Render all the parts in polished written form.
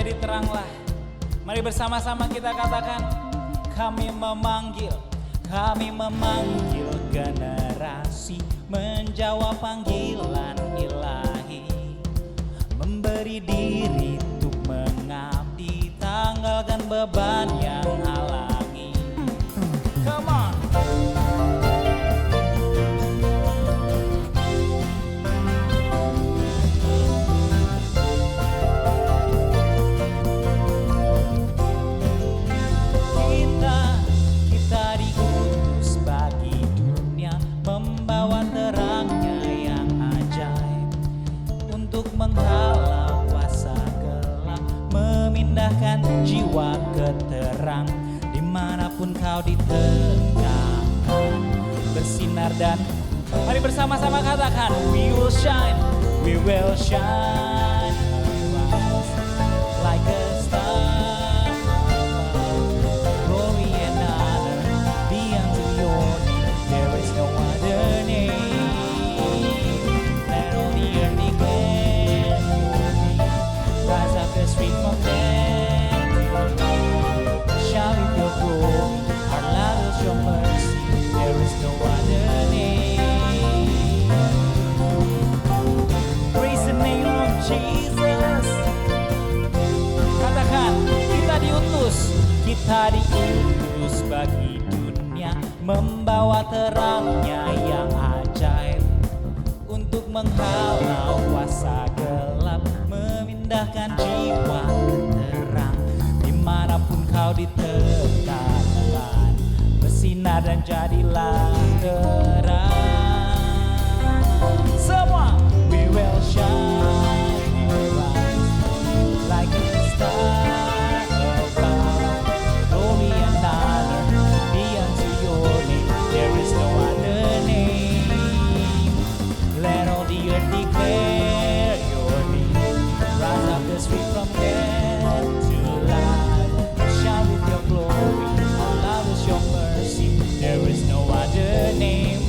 menjadi teranglah. Mari bersama-sama kita katakan, kami memanggil generasi menjawab panggilan ilahi, memberi diri untuk mengabdi, tanggalkan beban yang halangi. Come on. Kita diutus bagi dunia, membawa terangnya yang ajaib, untuk menghalau kuasa gelap, memindahkan jiwa ke terang. Dimanapun kau ditegakkan, bersinar dan mari bersama-sama katakan, we will shine arise like a star. Glory and honor be unto your name. There is no other name. Let all the earth declare your name. Rise up the street from death to life. Shout with your glory, our love is your mercy. There is no other name. Praise the name of Jesus. Katakan, kita diutus bagi dunia, membawa terangnya yang ajaib, untuk menghalau kuasa gelap, memindahkan jiwa ke terang. Dimanapun kau ditegakkan, bersinar dan jadilah terang. Semua, we will shine arise like a star. Glory and honor be unto your name. There is no other name. Let all the earth declare your name. Rise up the street from death to life. Shout with your glory, our love is your mercy. There is no other name.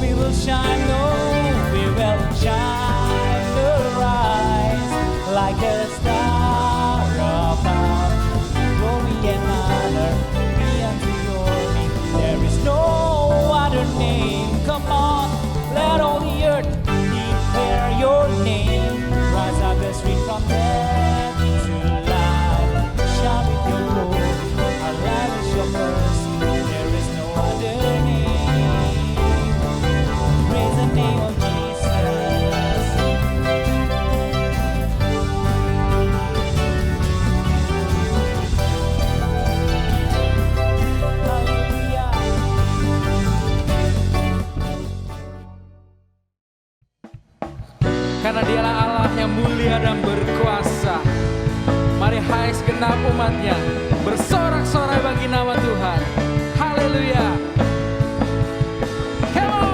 We will shine, oh, we will shine, arise like a star above. Glory and honor be unto your name. There is no other name. Come on, let all the earth declare your name. Rise up the street from death to life. Shout with your glory, our life is your mercy. There is no other name. Praise the name of Jesus. Haleluya. Karena dialah Allah yang mulia dan berkuasa. Mari hai segenap umatnya, bersorak-sorai bagi nama Tuhan. Haleluya. Come on.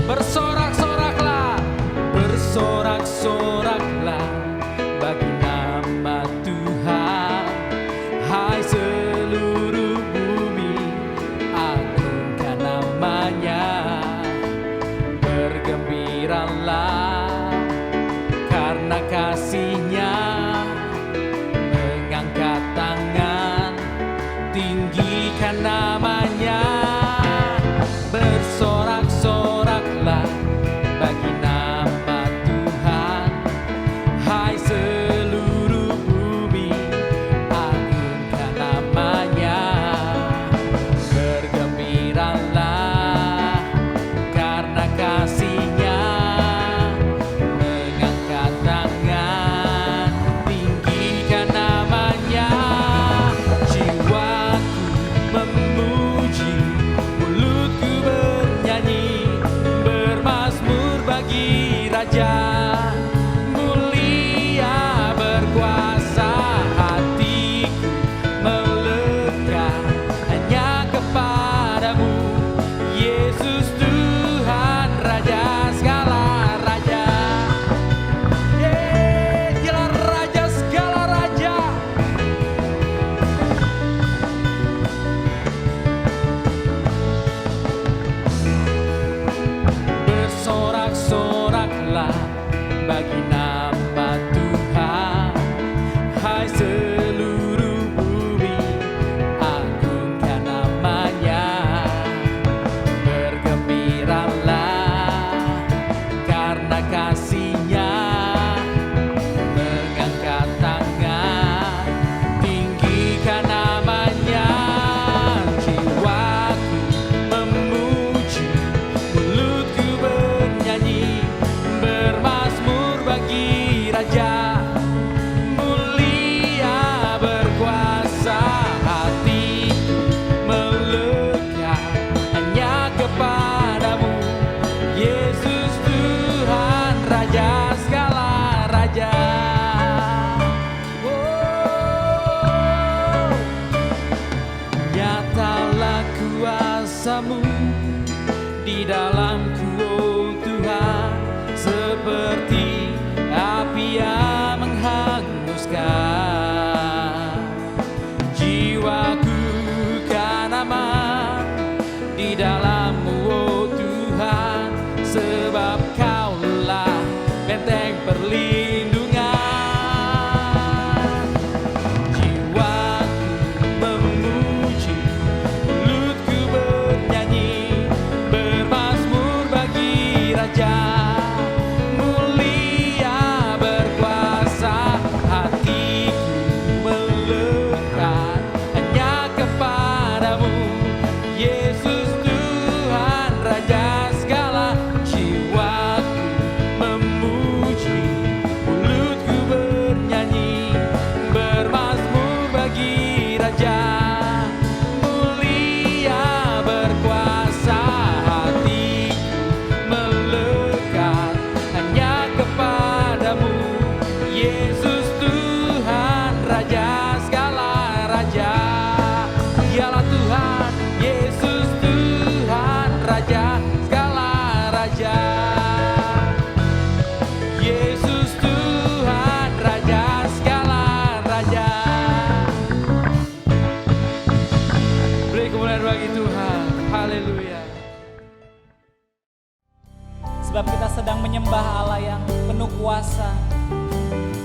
Bersorak-soraklah, bersorak-soraklah bagi nama Tuhan. Hai seluruh bumi, agungkan namanya. Bergembiralah karena kasih-Nya, mengangkat tangan, tinggikan namanya. Bersorak-soraklah bagi nama Tuhan. Hai seluruh bumi, agungkan namanya. Bergembiralah karena kasih-Nya, mengangkat tangan, tinggikan namanya. Jiwaku kuasa-Mu di dalamku, oh Tuhan, seperti api yang menghanguskan. Jiwaku kan aman di dalam-Mu, oh Tuhan, sebab Kaulah benteng perlindungan. Jiwaku memuji, mulutku bernyanyi, bermazmur bagi Raja. Mulia berkuasa, hatiku melekat hanya kepadamu, Yesus Tuhan Raja segala. Jiwaku memuji, mulutku bernyanyi, bermazmur bagi Raja. Mulia berkuasa, hatiku melekat hanya kepadamu, Yesus Tuhan Raja segala Raja. Dialah Tuhan, Yesus Tuhan Raja segala Raja. Yesus Tuhan Raja segala Raja. Beri kemuliaan bagi Tuhan. Haleluya. Sebab kita sedang menyembah Allah yang penuh kuasa.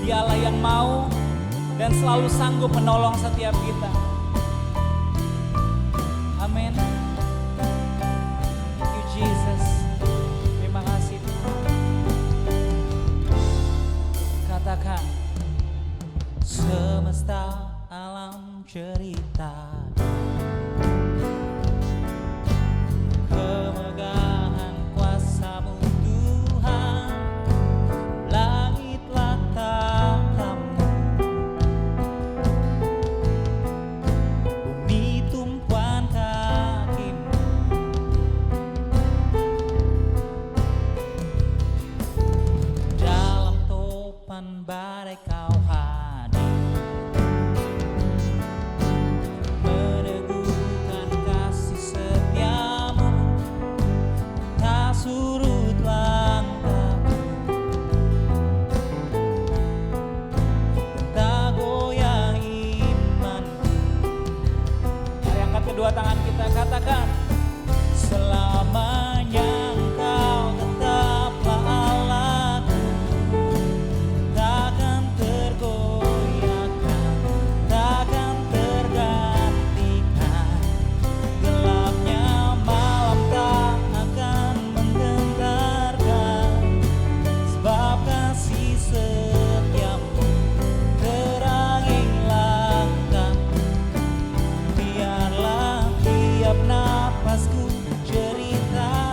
Dia Allah yang mau dan selalu sanggup menolong setiap kita. Amin. Thank you Jesus. Terima kasih Tuhan. Katakan, semesta alam cerita kemegahan kuasa-Mu Tuhan, langitlah tahtmu, bumi tumpuan kaki-Mu. Dalam topan badai Kau hadir, meneguhkan kasih setia-Mu, tak surut langkahku, tak goyah imanku. Mari angkat kedua tangan kita, katakan, selamanya Engkau tetaplah Allahku, takkan tergoyahkan, takkan tergantikan. Gelapnya malam tak akan menggentarkan, sebab kasih setia-Mu terangi langkahku. Biarlah tiap napasku cerita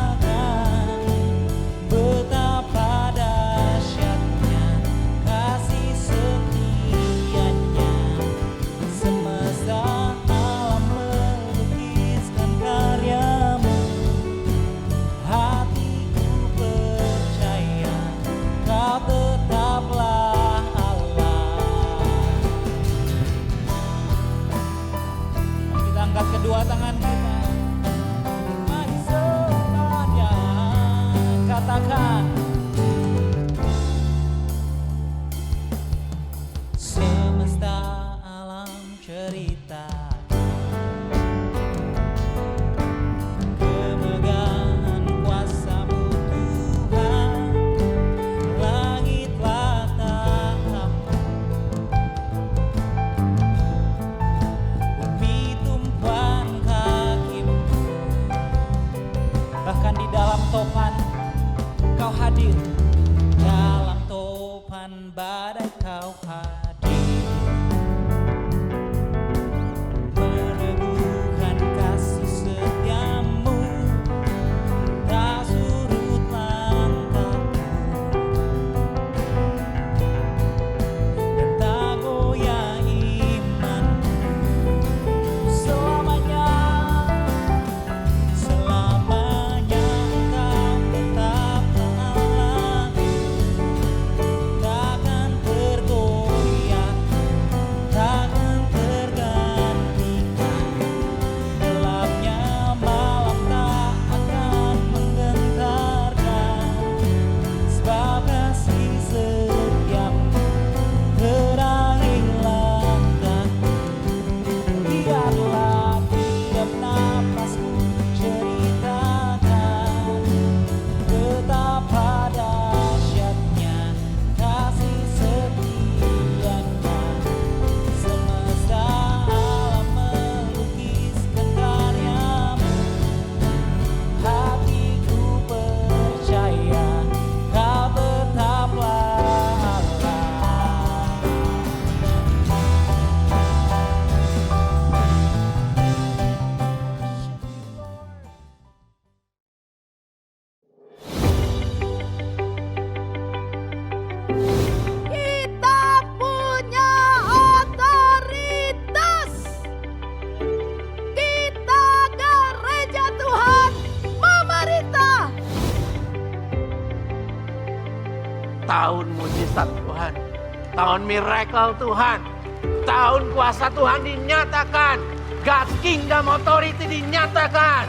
tahun mujizat Tuhan, tahun miracle Tuhan, tahun kuasa Tuhan dinyatakan, God's Kingdom Authority dinyatakan.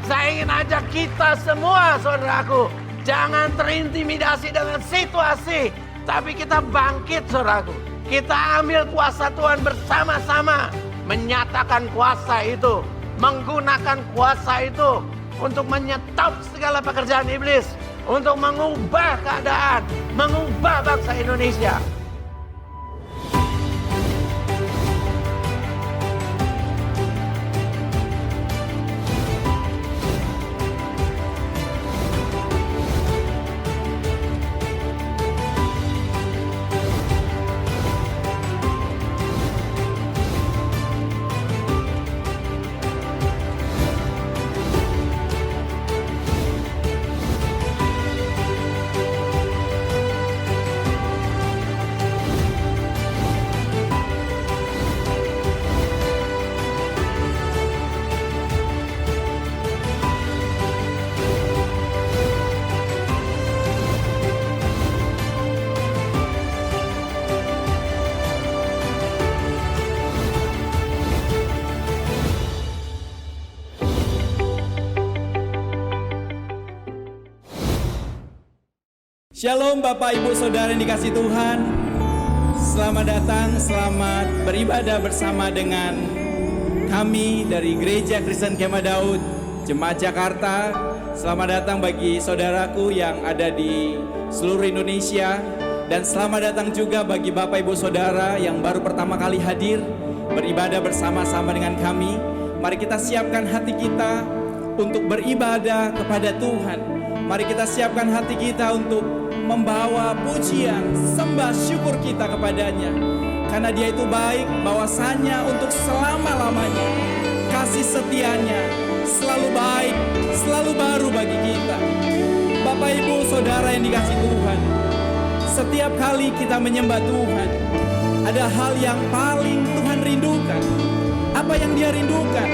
Saya ingin ajak kita semua, saudaraku, jangan terintimidasi dengan situasi, tapi kita bangkit, saudaraku. Kita ambil kuasa Tuhan bersama-sama, menyatakan kuasa itu, menggunakan kuasa itu untuk menyetop segala pekerjaan iblis, untuk mengubah keadaan, mengubah bangsa Indonesia. Shalom Bapak Ibu Saudara yang dikasihi Tuhan. Selamat datang, selamat beribadah bersama dengan kami dari Gereja Kristen Kemah Daud, Jemaat Jakarta. Selamat datang bagi saudaraku yang ada di seluruh Indonesia. Dan selamat datang juga bagi Bapak Ibu Saudara yang baru pertama kali hadir beribadah bersama-sama dengan kami. Mari kita siapkan hati kita untuk beribadah kepada Tuhan. Mari kita siapkan hati kita untuk membawa pujian, sembah syukur kita kepadanya. Karena Dia itu baik, bahwasanya untuk selama-lamanya kasih setianya selalu baik, selalu baru bagi kita. Bapak Ibu Saudara yang dikasihi Tuhan, setiap kali kita menyembah Tuhan, ada hal yang paling Tuhan rindukan. Apa yang Dia rindukan?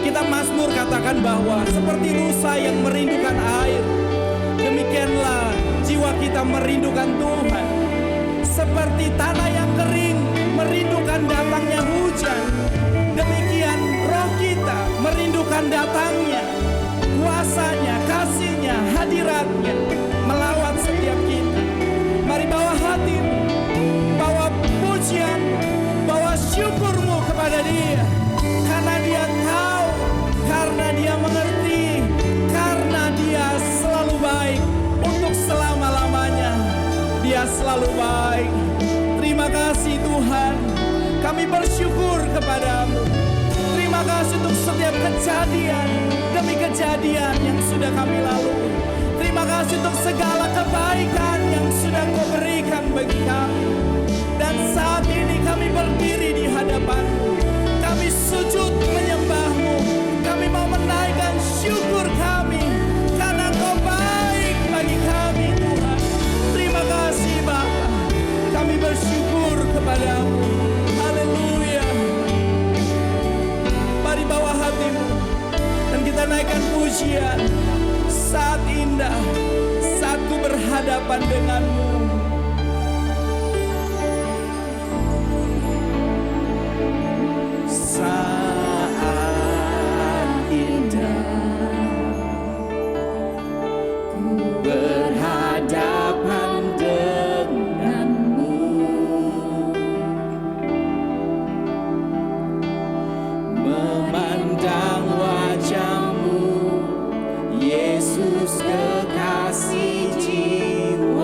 Kita Mazmur katakan bahwa seperti rusa yang merindukan air, demikianlah jiwa kita merindukan Tuhan. Seperti tanah yang kering merindukan datangnya hujan, demikian roh kita merindukan datangnya, kuasanya, kasihnya, hadiratnya melawat setiap kita. Mari bawa hatimu, bawa pujian, bawa syukurmu kepada Dia. Karena Dia tahu, karena Dia mengerti, karena Dia selalu baik untuk selama-lamanya. Dia selalu baik. Terima kasih Tuhan, kami bersyukur kepadamu. Terima kasih untuk setiap kejadian demi kejadian yang sudah kami lalui. Terima kasih untuk segala kebaikan yang sudah Kau berikan bagi kami. Dan saat ini kami berdiri di hadapan-Mu, kami sujud menyembah-Mu. Kami mau menaikkan syukur kami karena Kau baik bagi kami Tuhan. Terima kasih Bapa, kami bersyukur kepada-Mu. Haleluya. Mari bawa hatimu dan kita naikkan pujian. Saat indah, saat ku berhadapan dengan-Mu. Saat indah ku berhadapan denganmu, memandang wajah-Mu, Yesus kekasih jiwaku.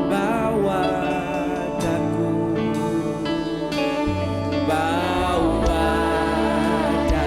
Bawa daku, bawa daku.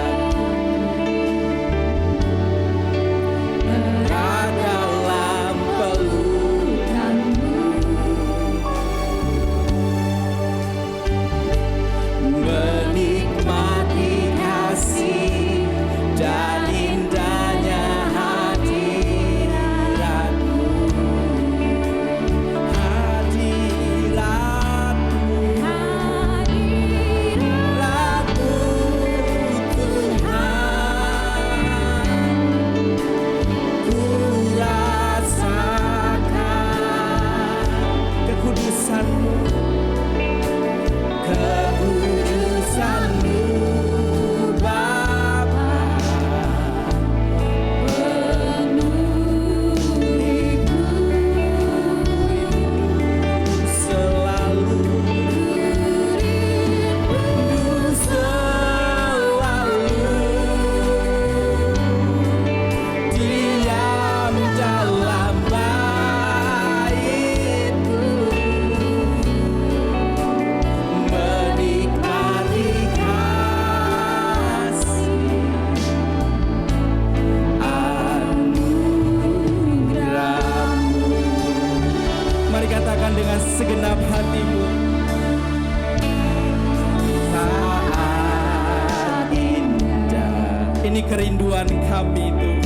Ini kerinduan kami Tuhan.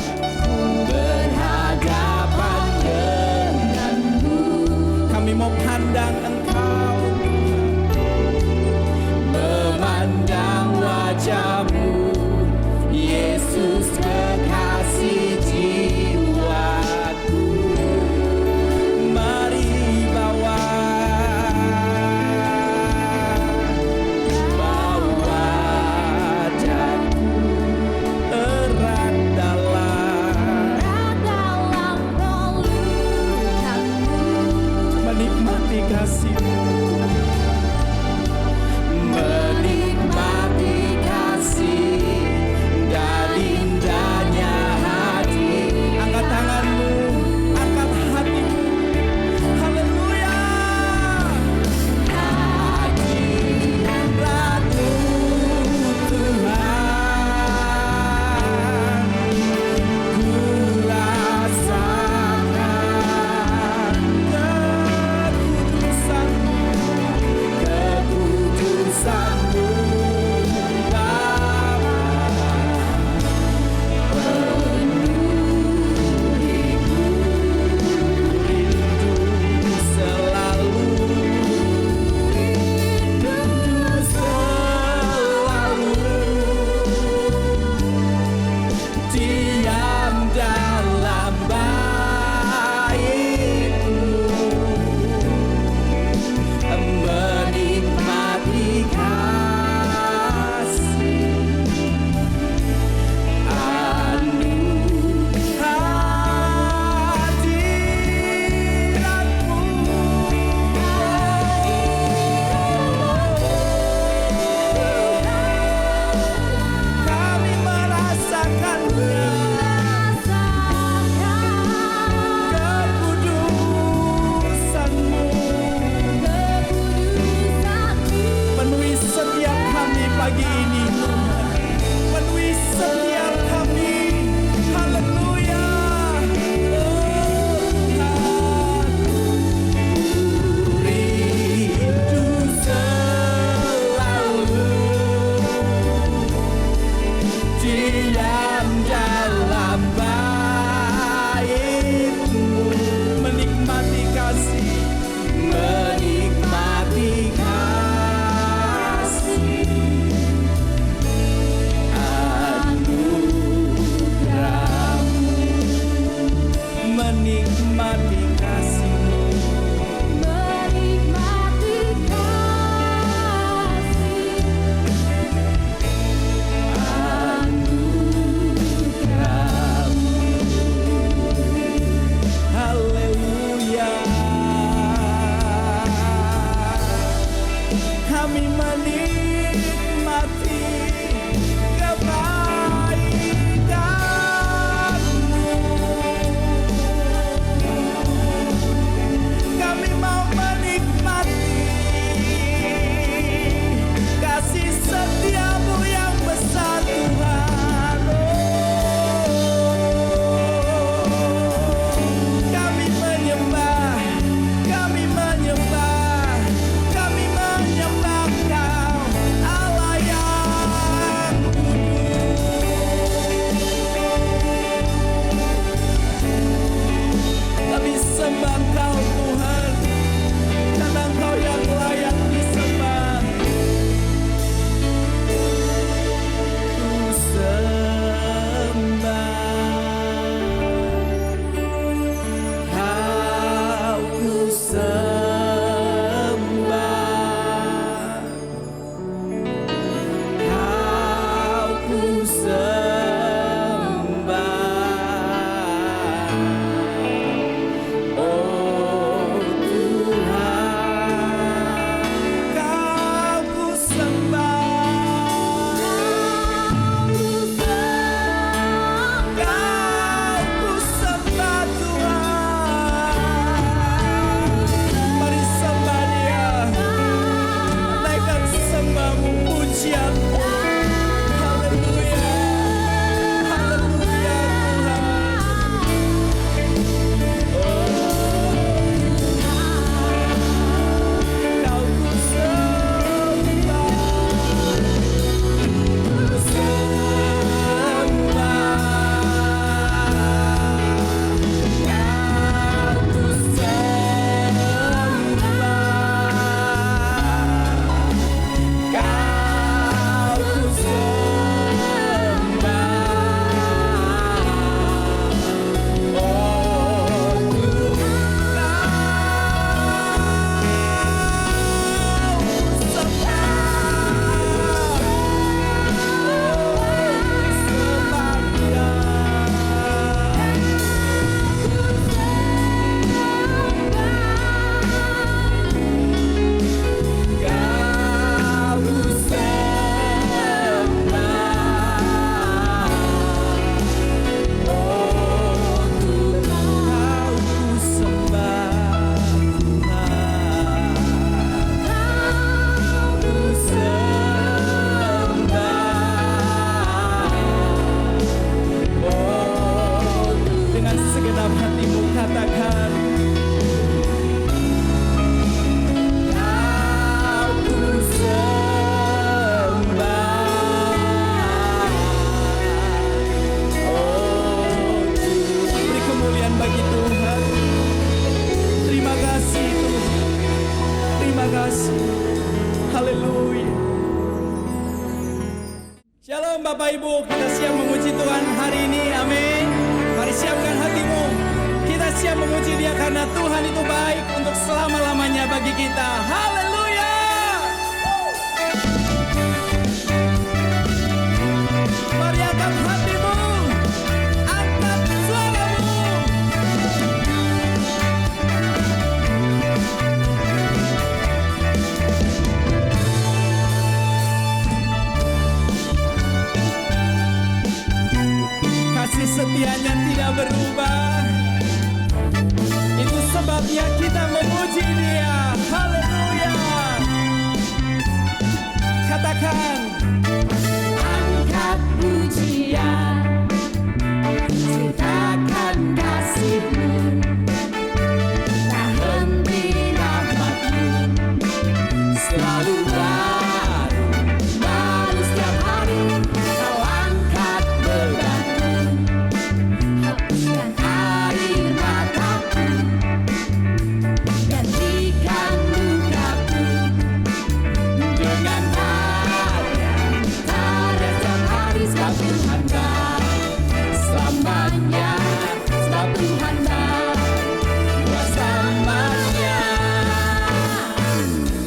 Berhadapan denganmu, kami mau pandang Engkau, memandang wajah-Mu, Yesus kekasih jiwaku. Mari bawa wajah-Mu erat dalam pelukanmu, menikmati kasih-Mu, menikmati kasih dan indahnya hati. Angkat tanganmu, angkat hatimu. Haleluya. Hadiratmu Tuhan, ku rasakan kekudusan-Mu Bapa. Penuhiku rindu selalu, diam dalam bait-Mu, menikmati kasih hadirat-Mu. Kami merasakannya, kekudusan-Mu. Penuhi setiap kami pagi ini Tuhan. Penuhi setiap kami. Haleluya. Rindu selalu diam dalam bait-Mu, menikmati kasih, menikmati kasih. Shalom Bapak Ibu, kita siap memuji Tuhan hari ini, amin. Mari siapkan hatimu, kita siap memuji Dia karena Tuhan itu baik untuk selama-lamanya bagi kita. Haleluya. Mari angkat hatimu, angkat suaramu. Kasih setianya tidak berubah. Itu sebabnya kita memuji Dia. Haleluya. Katakan, angkat pujian, ceritakan kasih-Mu, tak henti rahmat-Mu, selalu baru, baru setiap hari. Kau angkat beban-Ku, hapuskan air mataku, gantikan luka-Ku dengan karya setiap hari. Sebab Tuhan baik selamanya, sebab Tuhan baik buat selamanya.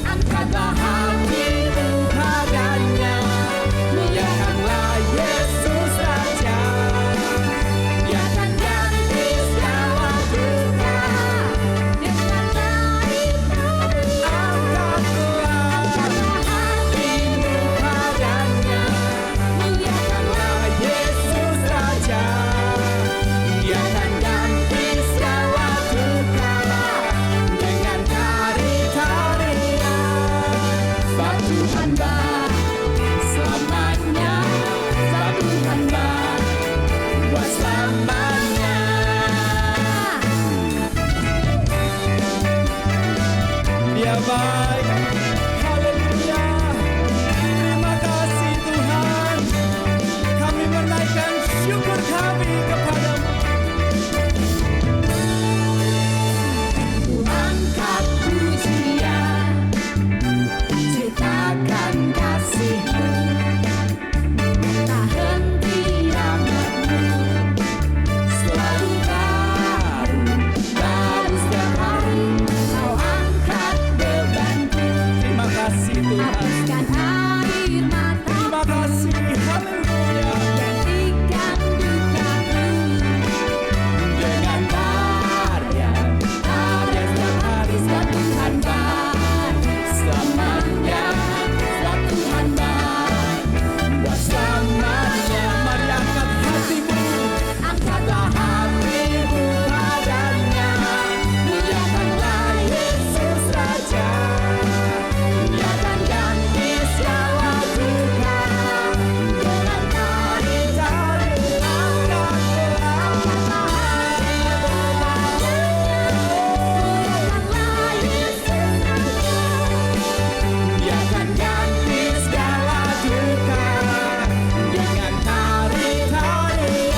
Angkatlah hatimu padanya, muliakanlah Yesus Raja. Dia akan ganti segala duka dengan air mata. Angkatlah hatimu padanya, muliakanlah Yesus Raja. Dia akan ganti segala duka dengan tari-tarian. Sebab Tuhan baik selamanya, sebab Tuhan baik buat selamanya. Dia baik. Haleluya. Terima kasih Tuhan. Kami menaikkan syukur kami kepadamu. Angkat pujian, ceritakan kasih-Mu, tak henti rahmat-Mu, selalu baru, baru setiap hari. Kau angkat beban-Ku, Terima kasih Tuhan. hapuskan air mata, Terima kasih. Haleluya. gantikan duka-Ku dengan karya setiap hari. Sebab Tuhan baik selamanya, sebab Tuhan baik buat selamanya. Mari angkat hatimu. Angkatlah hatimu padanya, muliakanlah Yesus Raja. Dia akan ganti segala duka dengan tari-tarian. Angkatlah hatimu padanya, muliakanlah Yesus Raja. Dia akan ganti segala duka dengan tari-tarian.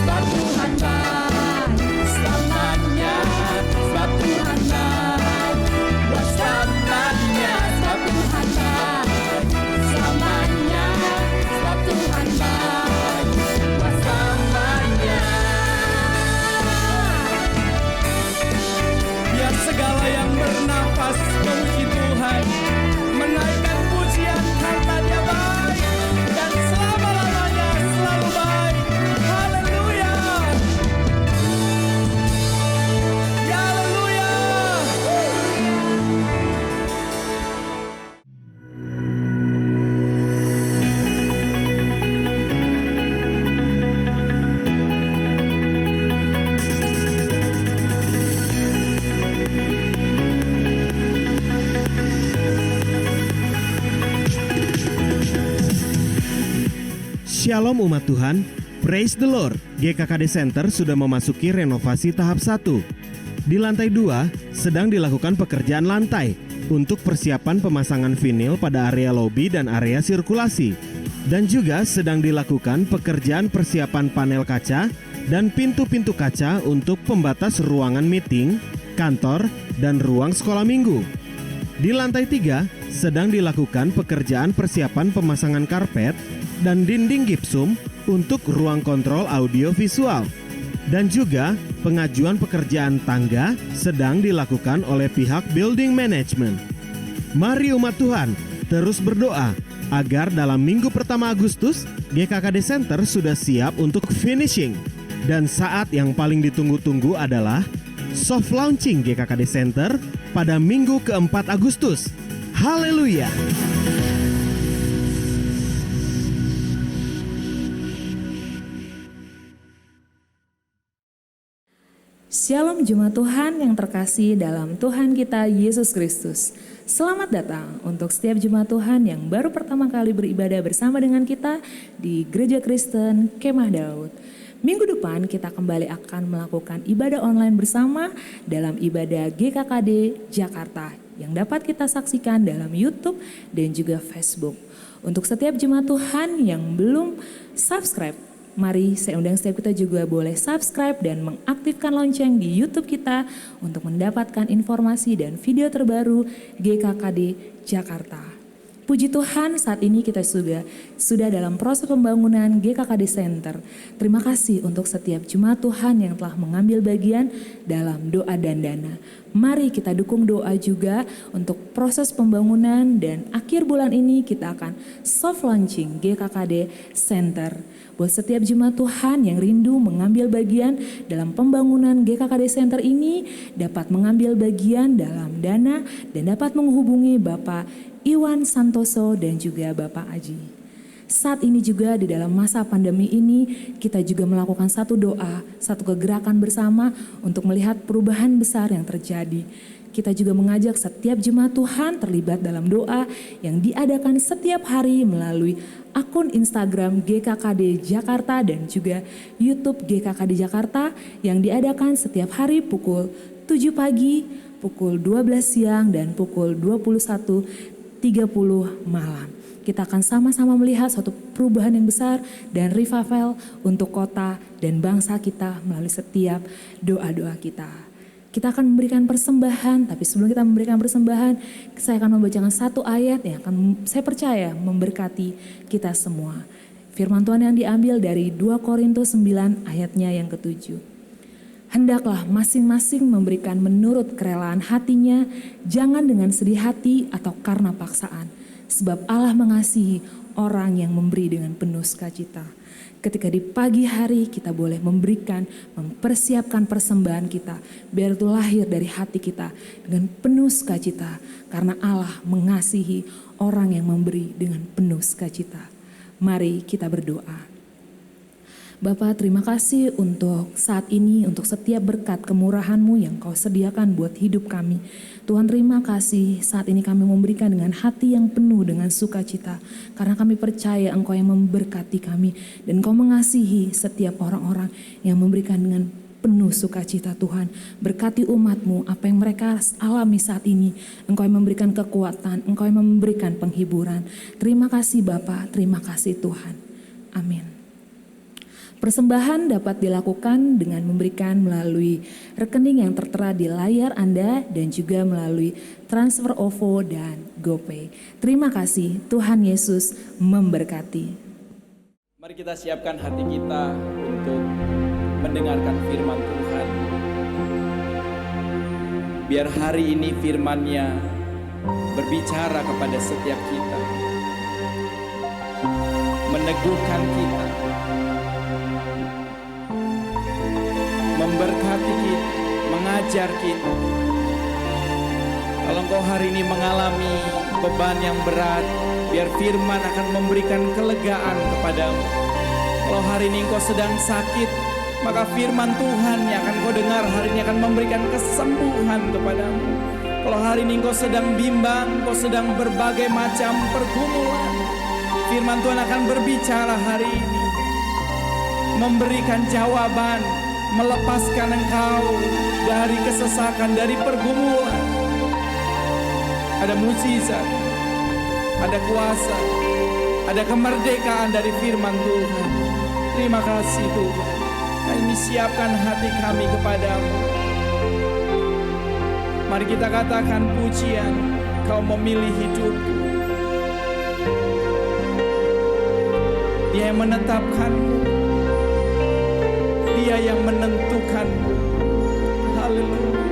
Sebab Tuhan baik selamanya, sebab Tuhan baik buat selamanya. Sebab Tuhan baik selamanya, sebab Tuhan baik buat selamanya. Biar segala yang bernafas memuji Tuhan, menaikkan pujian karena Dia baik dan selama-lamanya selalu baik. Haleluya. Ya haleluya. Shalom umat Tuhan, praise the Lord. GKKD Center sudah memasuki renovasi tahap 1. Di lantai 2 sedang dilakukan pekerjaan lantai untuk persiapan pemasangan vinil pada area lobi dan area sirkulasi. Dan juga sedang dilakukan pekerjaan persiapan panel kaca dan pintu-pintu kaca untuk pembatas ruangan meeting, kantor, dan ruang sekolah minggu. Di lantai 3 sedang dilakukan pekerjaan persiapan pemasangan karpet dan dinding gipsum untuk ruang kontrol audio visual. Dan juga pengajuan pekerjaan tangga sedang dilakukan oleh pihak building management. Mari umat Tuhan terus berdoa agar dalam minggu pertama Agustus GKKD Center sudah siap untuk finishing. Dan saat yang paling ditunggu-tunggu adalah soft launching GKKD Center pada minggu keempat Agustus. Haleluya! Shalom Jemaat Tuhan yang terkasih dalam Tuhan kita Yesus Kristus. Selamat datang untuk setiap Jemaat Tuhan yang baru pertama kali beribadah bersama dengan kita di Gereja Kristen Kemah Daud. Minggu depan kita kembali akan melakukan ibadah online bersama dalam ibadah GKKD Jakarta yang dapat kita saksikan dalam YouTube dan juga Facebook. Untuk setiap Jemaat Tuhan yang belum subscribe, mari saya undang setiap kita juga boleh subscribe dan mengaktifkan lonceng di YouTube kita untuk mendapatkan informasi dan video terbaru GKKD Jakarta. Puji Tuhan, saat ini kita sudah dalam proses pembangunan GKKD Center. Terima kasih untuk setiap jemaat Tuhan yang telah mengambil bagian dalam doa dan dana. Mari kita dukung doa juga untuk proses pembangunan dan akhir bulan ini kita akan soft launching GKKD Center. Buat setiap jemaat Tuhan yang rindu mengambil bagian dalam pembangunan GKKD Center ini dapat mengambil bagian dalam dana dan dapat menghubungi Bapak Iwan Santoso dan juga Bapak Aji. Saat ini juga di dalam masa pandemi ini kita juga melakukan satu doa, satu kegerakan bersama untuk melihat perubahan besar yang terjadi. Kita juga mengajak setiap jemaat Tuhan terlibat dalam doa yang diadakan setiap hari melalui akun Instagram GKKD Jakarta dan juga YouTube GKKD Jakarta yang diadakan setiap hari pukul 7 pagi, pukul 12 siang dan pukul 21.30 malam. Kita akan sama-sama melihat suatu perubahan yang besar dan revival untuk kota dan bangsa kita melalui setiap doa-doa kita. Kita akan memberikan persembahan, tapi sebelum kita memberikan persembahan, saya akan membacakan satu ayat yang akan saya percaya memberkati kita semua. Firman Tuhan yang diambil dari 2 Korintus 9 ayatnya yang ke-7. Hendaklah masing-masing memberikan menurut kerelaan hatinya, jangan dengan sedih hati atau karena paksaan. Sebab Allah mengasihi orang yang memberi dengan penuh sukacita. Ketika di pagi hari kita boleh mempersiapkan persembahan kita, biar itu lahir dari hati kita dengan penuh sukacita. Karena Allah mengasihi orang yang memberi dengan penuh sukacita. Mari kita berdoa. Bapa, terima kasih untuk saat ini, untuk setiap berkat kemurahan-Mu yang Kau sediakan buat hidup kami. Tuhan, terima kasih saat ini kami memberikan dengan hati yang penuh dengan sukacita. Karena kami percaya Engkau yang memberkati kami dan Engkau mengasihi setiap orang-orang yang memberikan dengan penuh sukacita. Tuhan, berkati umat-Mu, apa yang mereka alami saat ini. Engkau yang memberikan kekuatan, Engkau yang memberikan penghiburan. Terima kasih Bapa, terima kasih Tuhan. Amin. Persembahan dapat dilakukan dengan memberikan melalui rekening yang tertera di layar Anda dan juga melalui transfer OVO dan GoPay. Terima kasih, Tuhan Yesus memberkati. Mari kita siapkan hati kita untuk mendengarkan firman Tuhan. Biar hari ini firman-Nya berbicara kepada setiap kita, meneguhkan kita, memberkati kita, mengajar kita. Kalau engkau hari ini mengalami beban yang berat, biar firman akan memberikan kelegaan kepadamu. Kalau hari ini engkau sedang sakit, maka firman Tuhan yang akan kau dengar hari ini akan memberikan kesembuhan kepadamu. Kalau hari ini engkau sedang bimbang, engkau sedang berbagai macam pergumulan, firman Tuhan akan berbicara hari ini, memberikan jawaban, melepaskan engkau dari kesesakan, dari pergumulan. Ada mukjizat, ada kuasa, ada kemerdekaan dari firman Tuhan. Terima kasih Tuhan. Kami siapkan hati kami kepadamu. Mari kita katakan pujian, Engkau memilih hidupku. Dia yang menetapkanmu. Dia yang menentukanmu. Haleluya.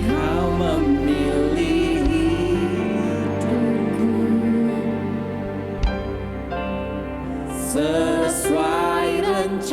Kau memilih hidupku sesuai rencana.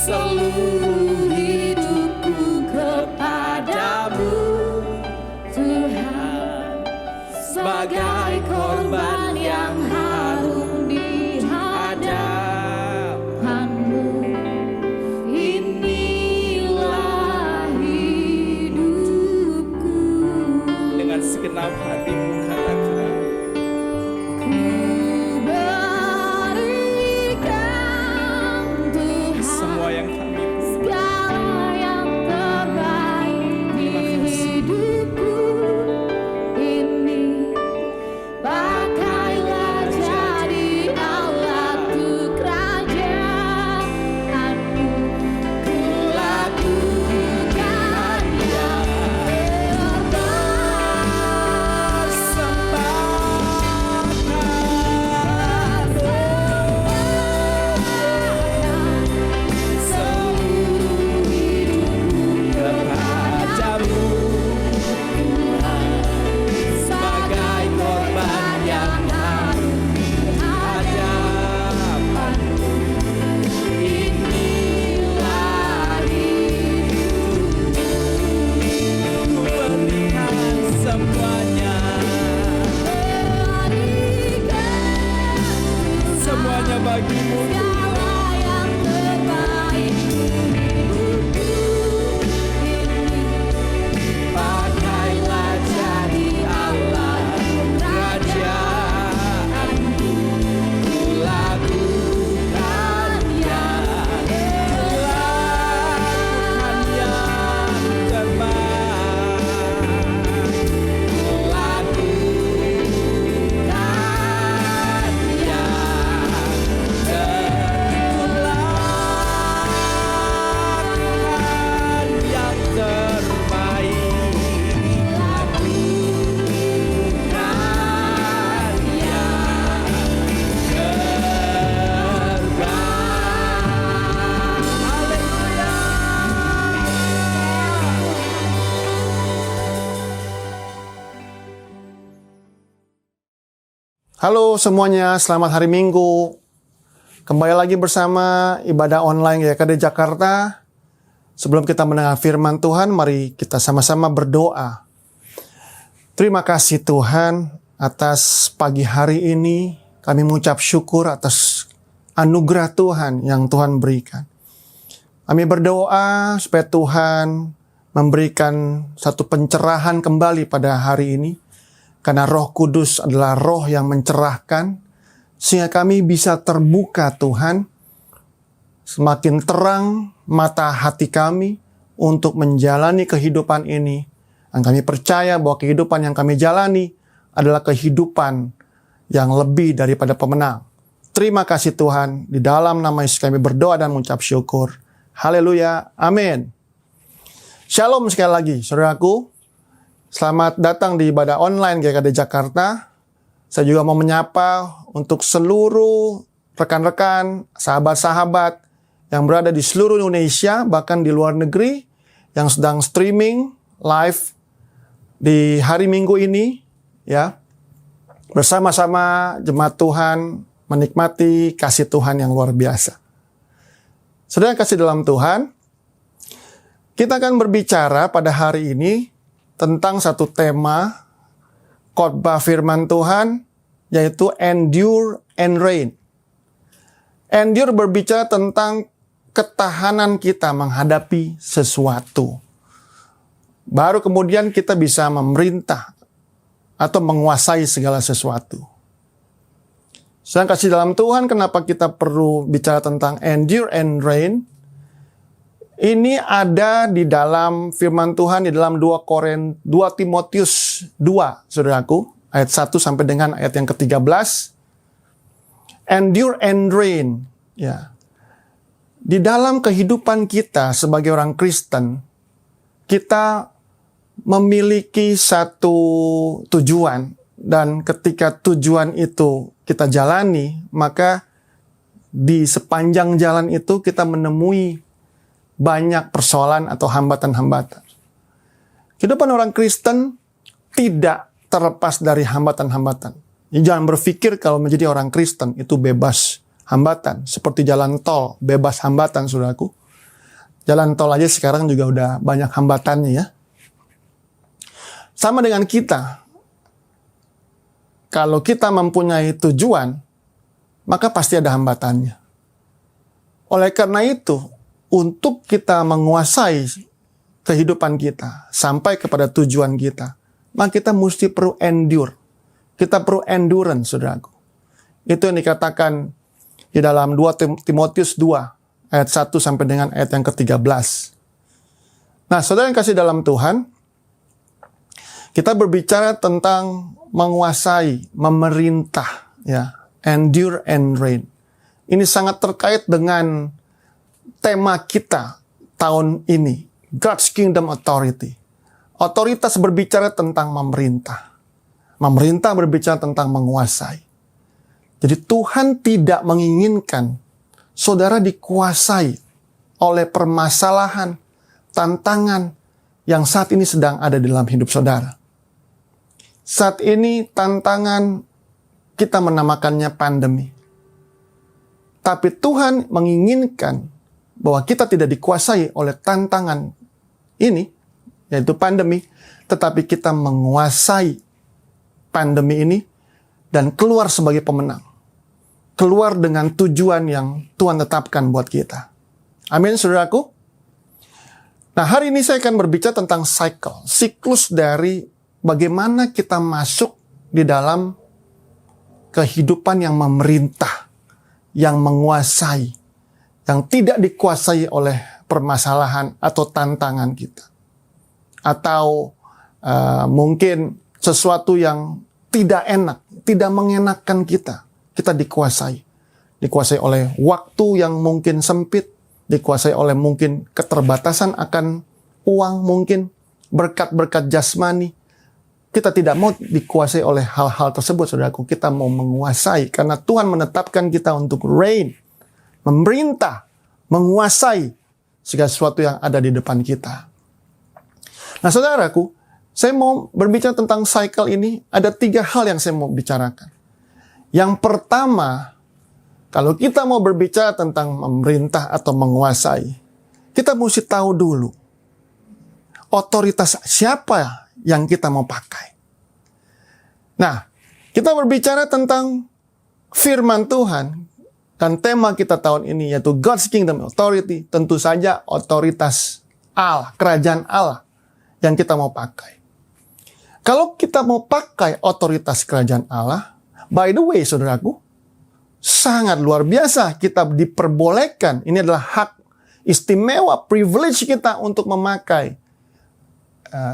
seluruh hidupku kepadamu, Tuhan, sebagai korban yang harum di hadapan-Mu. Inilah hidupku. Dengan segenap hatimu katakan, Berikan Tuhan semua yang kami segala yang terbaik di hidupku ini. Pakailah jadi alat untuk kerajaanmu. Ku lakukan yang seluruh hidupku kepadamu, sebagai korban yang harum di hadapan-Mu. Inilah hidupku. berikan semuanya, semuanya bagimu. Segala yang terbaik di hidupku ini. Pakailah jadi alat kerajaanmu. Ku lakukan yang Halo semuanya, selamat hari Minggu. Kembali lagi bersama ibadah online GKD Jakarta. Sebelum kita mendengar firman Tuhan, mari kita sama-sama berdoa. Terima kasih Tuhan atas pagi hari ini. Kami mengucap syukur atas anugerah Tuhan yang Tuhan berikan. Kami berdoa supaya Tuhan memberikan satu pencerahan kembali pada hari ini. Karena Roh Kudus adalah roh yang mencerahkan, sehingga kami bisa terbuka Tuhan, semakin terang mata hati kami untuk menjalani kehidupan ini. Dan kami percaya bahwa kehidupan yang kami jalani adalah kehidupan yang lebih daripada pemenang. Terima kasih Tuhan, di dalam nama Yesus kami berdoa dan mengucap syukur. Haleluya, amin. Shalom sekali lagi, saudaraku. Selamat datang di ibadah online GKD Jakarta. Saya juga mau menyapa untuk seluruh rekan-rekan, sahabat-sahabat yang berada di seluruh Indonesia, bahkan di luar negeri, yang sedang streaming live di hari Minggu ini, ya. Bersama-sama jemaat Tuhan menikmati kasih Tuhan yang luar biasa. Saudara yang kasih dalam Tuhan, kita akan berbicara pada hari ini tentang satu tema khotbah firman Tuhan, yaitu Endure and Reign. Endure berbicara tentang ketahanan kita menghadapi sesuatu. Baru kemudian kita bisa memerintah atau menguasai segala sesuatu. Saya kasih dalam Tuhan, kenapa kita perlu bicara tentang Endure and Reign? Ini ada di dalam firman Tuhan di dalam 2 Timotius 2, saudaraku, ayat 1 sampai dengan ayat yang ke-13. Endure and reign, ya. Di dalam kehidupan kita sebagai orang Kristen, kita memiliki satu tujuan, dan ketika tujuan itu kita jalani, maka di sepanjang jalan itu kita menemui banyak persoalan atau hambatan-hambatan. Kehidupan orang Kristen tidak terlepas dari hambatan-hambatan. Jangan berpikir kalau menjadi orang Kristen itu bebas hambatan. Seperti jalan tol, bebas hambatan, saudaraku. Jalan tol aja sekarang juga udah banyak hambatannya ya. Sama dengan kita. Kalau kita mempunyai tujuan, maka pasti ada hambatannya. Oleh karena itu, untuk kita menguasai kehidupan kita sampai kepada tujuan kita, maka kita mesti perlu endure. Kita perlu endurance, saudaraku. Itu yang dikatakan di dalam 2 Timotius 2 ayat 1 sampai dengan ayat yang ke-13. Nah, saudara yang kasih dalam Tuhan, kita berbicara tentang menguasai, memerintah, ya, endure and reign. Ini sangat terkait dengan tema kita tahun ini, God's Kingdom Authority. Otoritas berbicara tentang memerintah. Memerintah berbicara tentang menguasai. Jadi Tuhan tidak menginginkan saudara dikuasai oleh permasalahan, tantangan yang saat ini sedang ada di dalam hidup saudara. Saat ini tantangan kita menamakannya pandemi. Tapi Tuhan menginginkan bahwa kita tidak dikuasai oleh tantangan ini, yaitu pandemi, tetapi kita menguasai pandemi ini dan keluar sebagai pemenang. Keluar dengan tujuan yang Tuhan tetapkan buat kita. Amin, saudaraku. Nah, hari ini saya akan berbicara tentang siklus dari bagaimana kita masuk di dalam kehidupan yang memerintah, yang menguasai, yang tidak dikuasai oleh permasalahan atau tantangan kita. Atau mungkin sesuatu yang tidak enak, tidak mengenakan kita dikuasai. Dikuasai oleh waktu yang mungkin sempit, dikuasai oleh mungkin keterbatasan akan uang mungkin, berkat-berkat jasmani. Kita tidak mau dikuasai oleh hal-hal tersebut, saudaraku. Kita mau menguasai, karena Tuhan menetapkan kita untuk reign, memerintah, menguasai segala sesuatu yang ada di depan kita. Nah, saudaraku, saya mau berbicara tentang cycle ini. Ada 3 hal yang saya mau bicarakan. Yang pertama, kalau kita mau berbicara tentang memerintah atau menguasai, kita mesti tahu dulu otoritas siapa yang kita mau pakai. Nah, kita berbicara tentang firman Tuhan, dan tema kita tahun ini yaitu God's Kingdom Authority. Tentu saja otoritas Allah, kerajaan Allah yang kita mau pakai. Kalau kita mau pakai otoritas kerajaan Allah, by the way, saudaraku, sangat luar biasa kita diperbolehkan. Ini adalah hak istimewa, privilege kita untuk memakai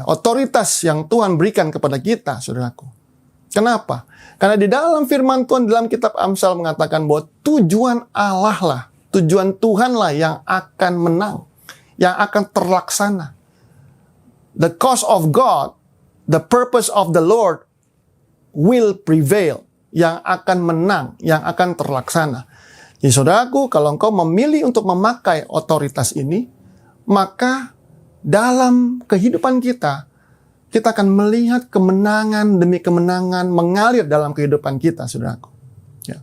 otoritas yang Tuhan berikan kepada kita, saudaraku. Kenapa? Karena di dalam firman Tuhan, dalam kitab Amsal mengatakan bahwa tujuan Allah lah, tujuan Tuhan lah yang akan menang, yang akan terlaksana. The cause of God, the purpose of the Lord will prevail. Yang akan menang, yang akan terlaksana. Jadi saudaraku, kalau engkau memilih untuk memakai otoritas ini, maka dalam kehidupan kita akan melihat kemenangan demi kemenangan mengalir dalam kehidupan kita, saudaraku. Ya.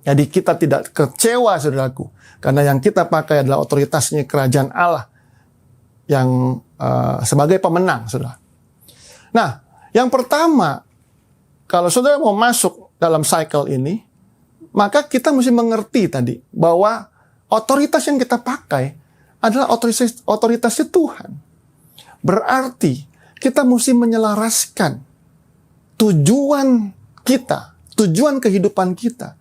Jadi kita tidak kecewa, saudaraku, karena yang kita pakai adalah otoritasnya kerajaan Allah yang sebagai pemenang, saudara. Nah, yang pertama, kalau saudara mau masuk dalam cycle ini, maka kita mesti mengerti tadi bahwa otoritas yang kita pakai adalah otoritasnya Tuhan. Berarti kita mesti menyelaraskan tujuan kita, tujuan kehidupan kita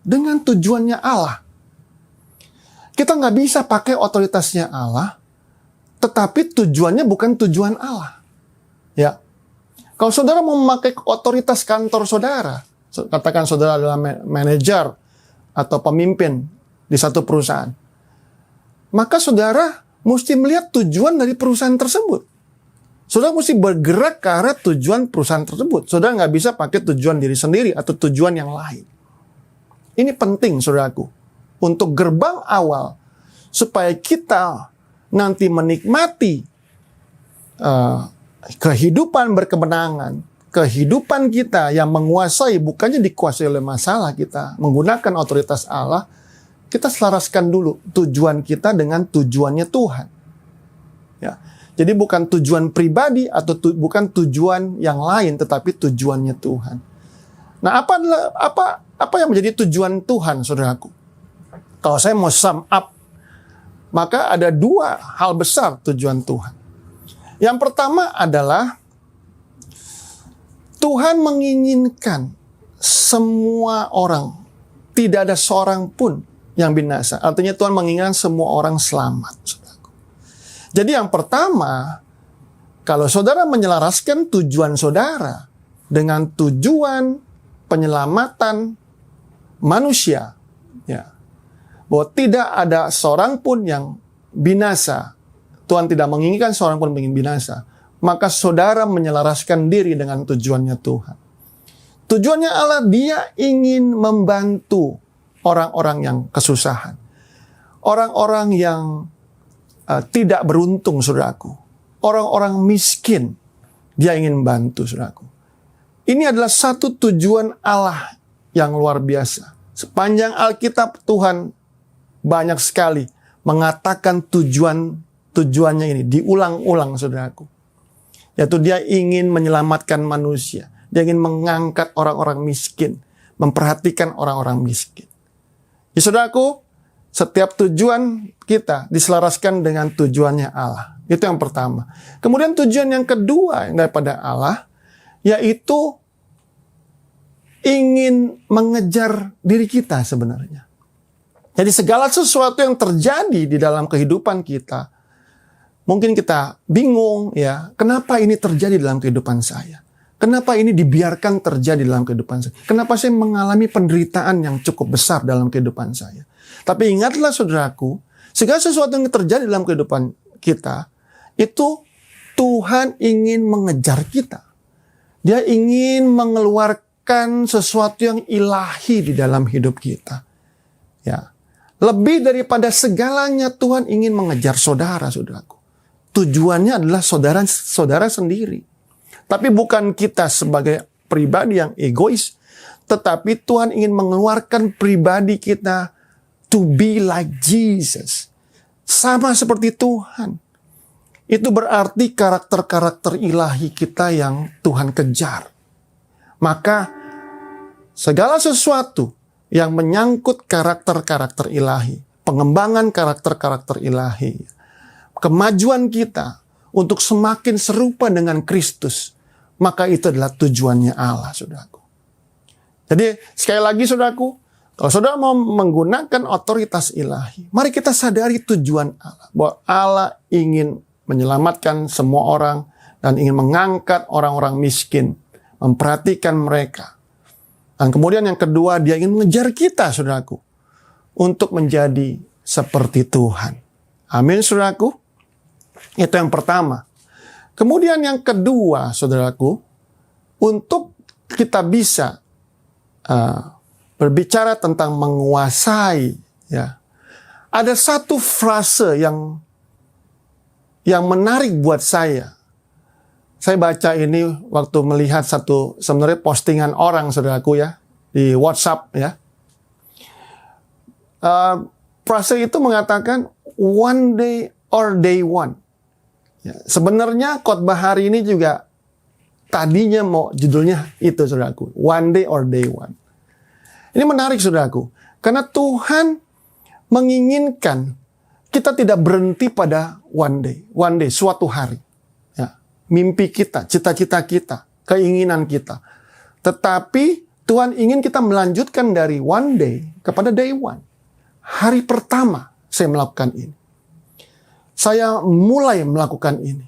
dengan tujuannya Allah. Kita nggak bisa pakai otoritasnya Allah, tetapi tujuannya bukan tujuan Allah. Ya. Kalau saudara mau memakai otoritas kantor saudara, katakan saudara adalah manajer atau pemimpin di satu perusahaan, maka saudara mesti melihat tujuan dari perusahaan tersebut. Saudara mesti bergerak ke arah tujuan perusahaan tersebut. Saudara nggak bisa pakai tujuan diri sendiri atau tujuan yang lain. Ini penting, saudaraku, untuk gerbang awal supaya kita nanti menikmati kehidupan berkemenangan, kehidupan kita yang menguasai, bukannya dikuasai oleh masalah kita, menggunakan otoritas Allah, kita selaraskan dulu tujuan kita dengan tujuannya Tuhan. Ya. Jadi bukan tujuan pribadi atau bukan tujuan yang lain, tetapi tujuannya Tuhan. Nah, apa yang menjadi tujuan Tuhan, saudaraku? Kalau saya mau sum up, maka ada 2 hal besar tujuan Tuhan. Yang pertama adalah Tuhan menginginkan semua orang, tidak ada seorang pun yang binasa. Artinya Tuhan menginginkan semua orang selamat, saudaraku. Jadi yang pertama, kalau saudara menyelaraskan tujuan saudara dengan tujuan penyelamatan manusia, ya, bahwa tidak ada seorang pun yang binasa, Tuhan tidak menginginkan seorang pun ingin binasa, maka saudara menyelaraskan diri dengan tujuannya Tuhan. Tujuannya Allah, Dia ingin membantu orang-orang yang kesusahan, orang-orang yang tidak beruntung, saudaraku, orang-orang miskin, Dia ingin membantu, saudaraku. Ini adalah satu tujuan Allah yang luar biasa. Sepanjang Alkitab, Tuhan banyak sekali mengatakan tujuannya ini diulang-ulang, saudaraku. Yaitu Dia ingin menyelamatkan manusia. Dia ingin mengangkat orang-orang miskin, memperhatikan orang-orang miskin. Ya, saudaraku, setiap tujuan kita diselaraskan dengan tujuannya Allah. Itu yang pertama. Kemudian tujuan yang kedua daripada Allah, yaitu ingin mengejar diri kita sebenarnya. Jadi segala sesuatu yang terjadi di dalam kehidupan kita, mungkin kita bingung, ya, kenapa ini terjadi dalam kehidupan saya? Kenapa ini dibiarkan terjadi dalam kehidupan saya? Kenapa saya mengalami penderitaan yang cukup besar dalam kehidupan saya? Tapi ingatlah, saudaraku, segala sesuatu yang terjadi dalam kehidupan kita, itu Tuhan ingin mengejar kita. Dia ingin mengeluarkan sesuatu yang ilahi di dalam hidup kita. Ya. Lebih daripada segalanya, Tuhan ingin mengejar saudara-saudaraku. Tujuannya adalah saudara sendiri. Tapi bukan kita sebagai pribadi yang egois, tetapi Tuhan ingin mengeluarkan pribadi kita to be like Jesus. Sama seperti Tuhan. Itu berarti karakter-karakter ilahi kita yang Tuhan kejar. Maka segala sesuatu yang menyangkut karakter-karakter ilahi, pengembangan karakter-karakter ilahi, kemajuan kita untuk semakin serupa dengan Kristus, maka itu adalah tujuannya Allah, saudaraku. Jadi sekali lagi, saudaraku, kalau saudara mau menggunakan otoritas ilahi, mari kita sadari tujuan Allah, bahwa Allah ingin menyelamatkan semua orang dan ingin mengangkat orang-orang miskin, memperhatikan mereka. Dan kemudian yang kedua, Dia ingin mengejar kita, saudaraku, untuk menjadi seperti Tuhan. Amin, saudaraku. Itu yang pertama. Kemudian yang kedua, saudaraku, untuk kita bisa berbicara tentang menguasai, ya, ada satu frase yang menarik buat saya. Saya baca ini waktu melihat satu sebenarnya postingan orang, saudaraku, ya, di WhatsApp, ya. Frase itu mengatakan one day or day one. Ya, sebenarnya khotbah hari ini juga tadinya mau judulnya itu, saudaraku, one day or day one. Ini menarik, saudaraku, karena Tuhan menginginkan kita tidak berhenti pada one day, suatu hari. Mimpi kita, cita-cita kita, keinginan kita. Tetapi Tuhan ingin kita melanjutkan dari one day kepada day one. Hari pertama saya melakukan ini. Saya mulai melakukan ini.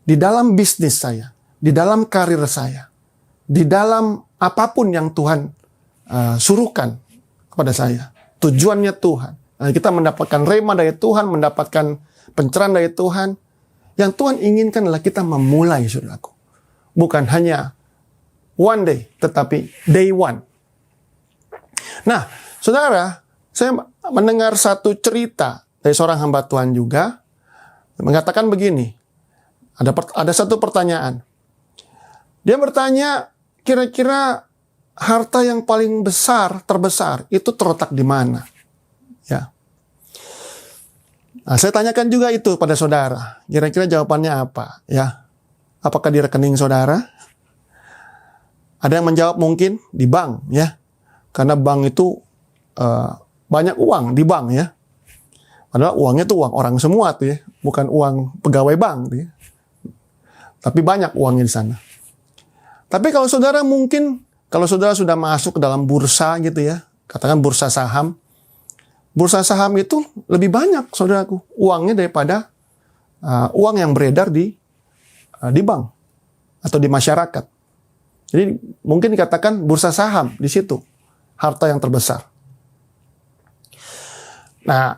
Di dalam bisnis saya, di dalam karir saya, di dalam apapun yang Tuhan suruhkan kepada saya. Tujuannya Tuhan. Nah, kita mendapatkan rema dari Tuhan, mendapatkan pencerahan dari Tuhan. Yang Tuhan inginkan adalah kita memulai, saudaraku. Bukan hanya one day, tetapi day one. Nah, saudara, saya mendengar satu cerita dari seorang hamba Tuhan juga, mengatakan begini, ada satu pertanyaan. Dia bertanya, kira-kira harta yang paling besar, terbesar, itu terletak di mana? Ya. Nah, saya tanyakan juga itu pada saudara. Kira-kira jawabannya apa? Ya. Apakah di rekening saudara? Ada yang menjawab mungkin di bank, ya. Karena bank itu banyak uang di bank, ya. Padahal uangnya itu uang orang semua tuh, ya. Bukan uang pegawai bank, tuh, ya. Tapi banyak uangnya di sana. Tapi kalau saudara mungkin, kalau saudara sudah masuk ke dalam bursa gitu ya, katakan bursa saham itu lebih banyak saudaraku uangnya daripada uang yang beredar di bank atau di masyarakat. Jadi mungkin dikatakan bursa saham di situ harta yang terbesar. Nah,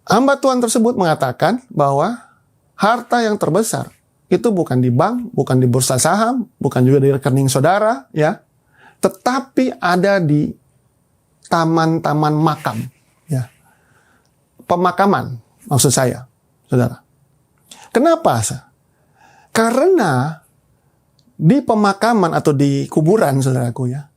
hamba Tuhan tersebut mengatakan bahwa harta yang terbesar itu bukan di bank, bukan di bursa saham, bukan juga di rekening saudara, ya, tetapi ada di taman-taman makam, ya, pemakaman maksud saya, saudara. Kenapa? Karena di pemakaman atau di kuburan, saudaraku, ya,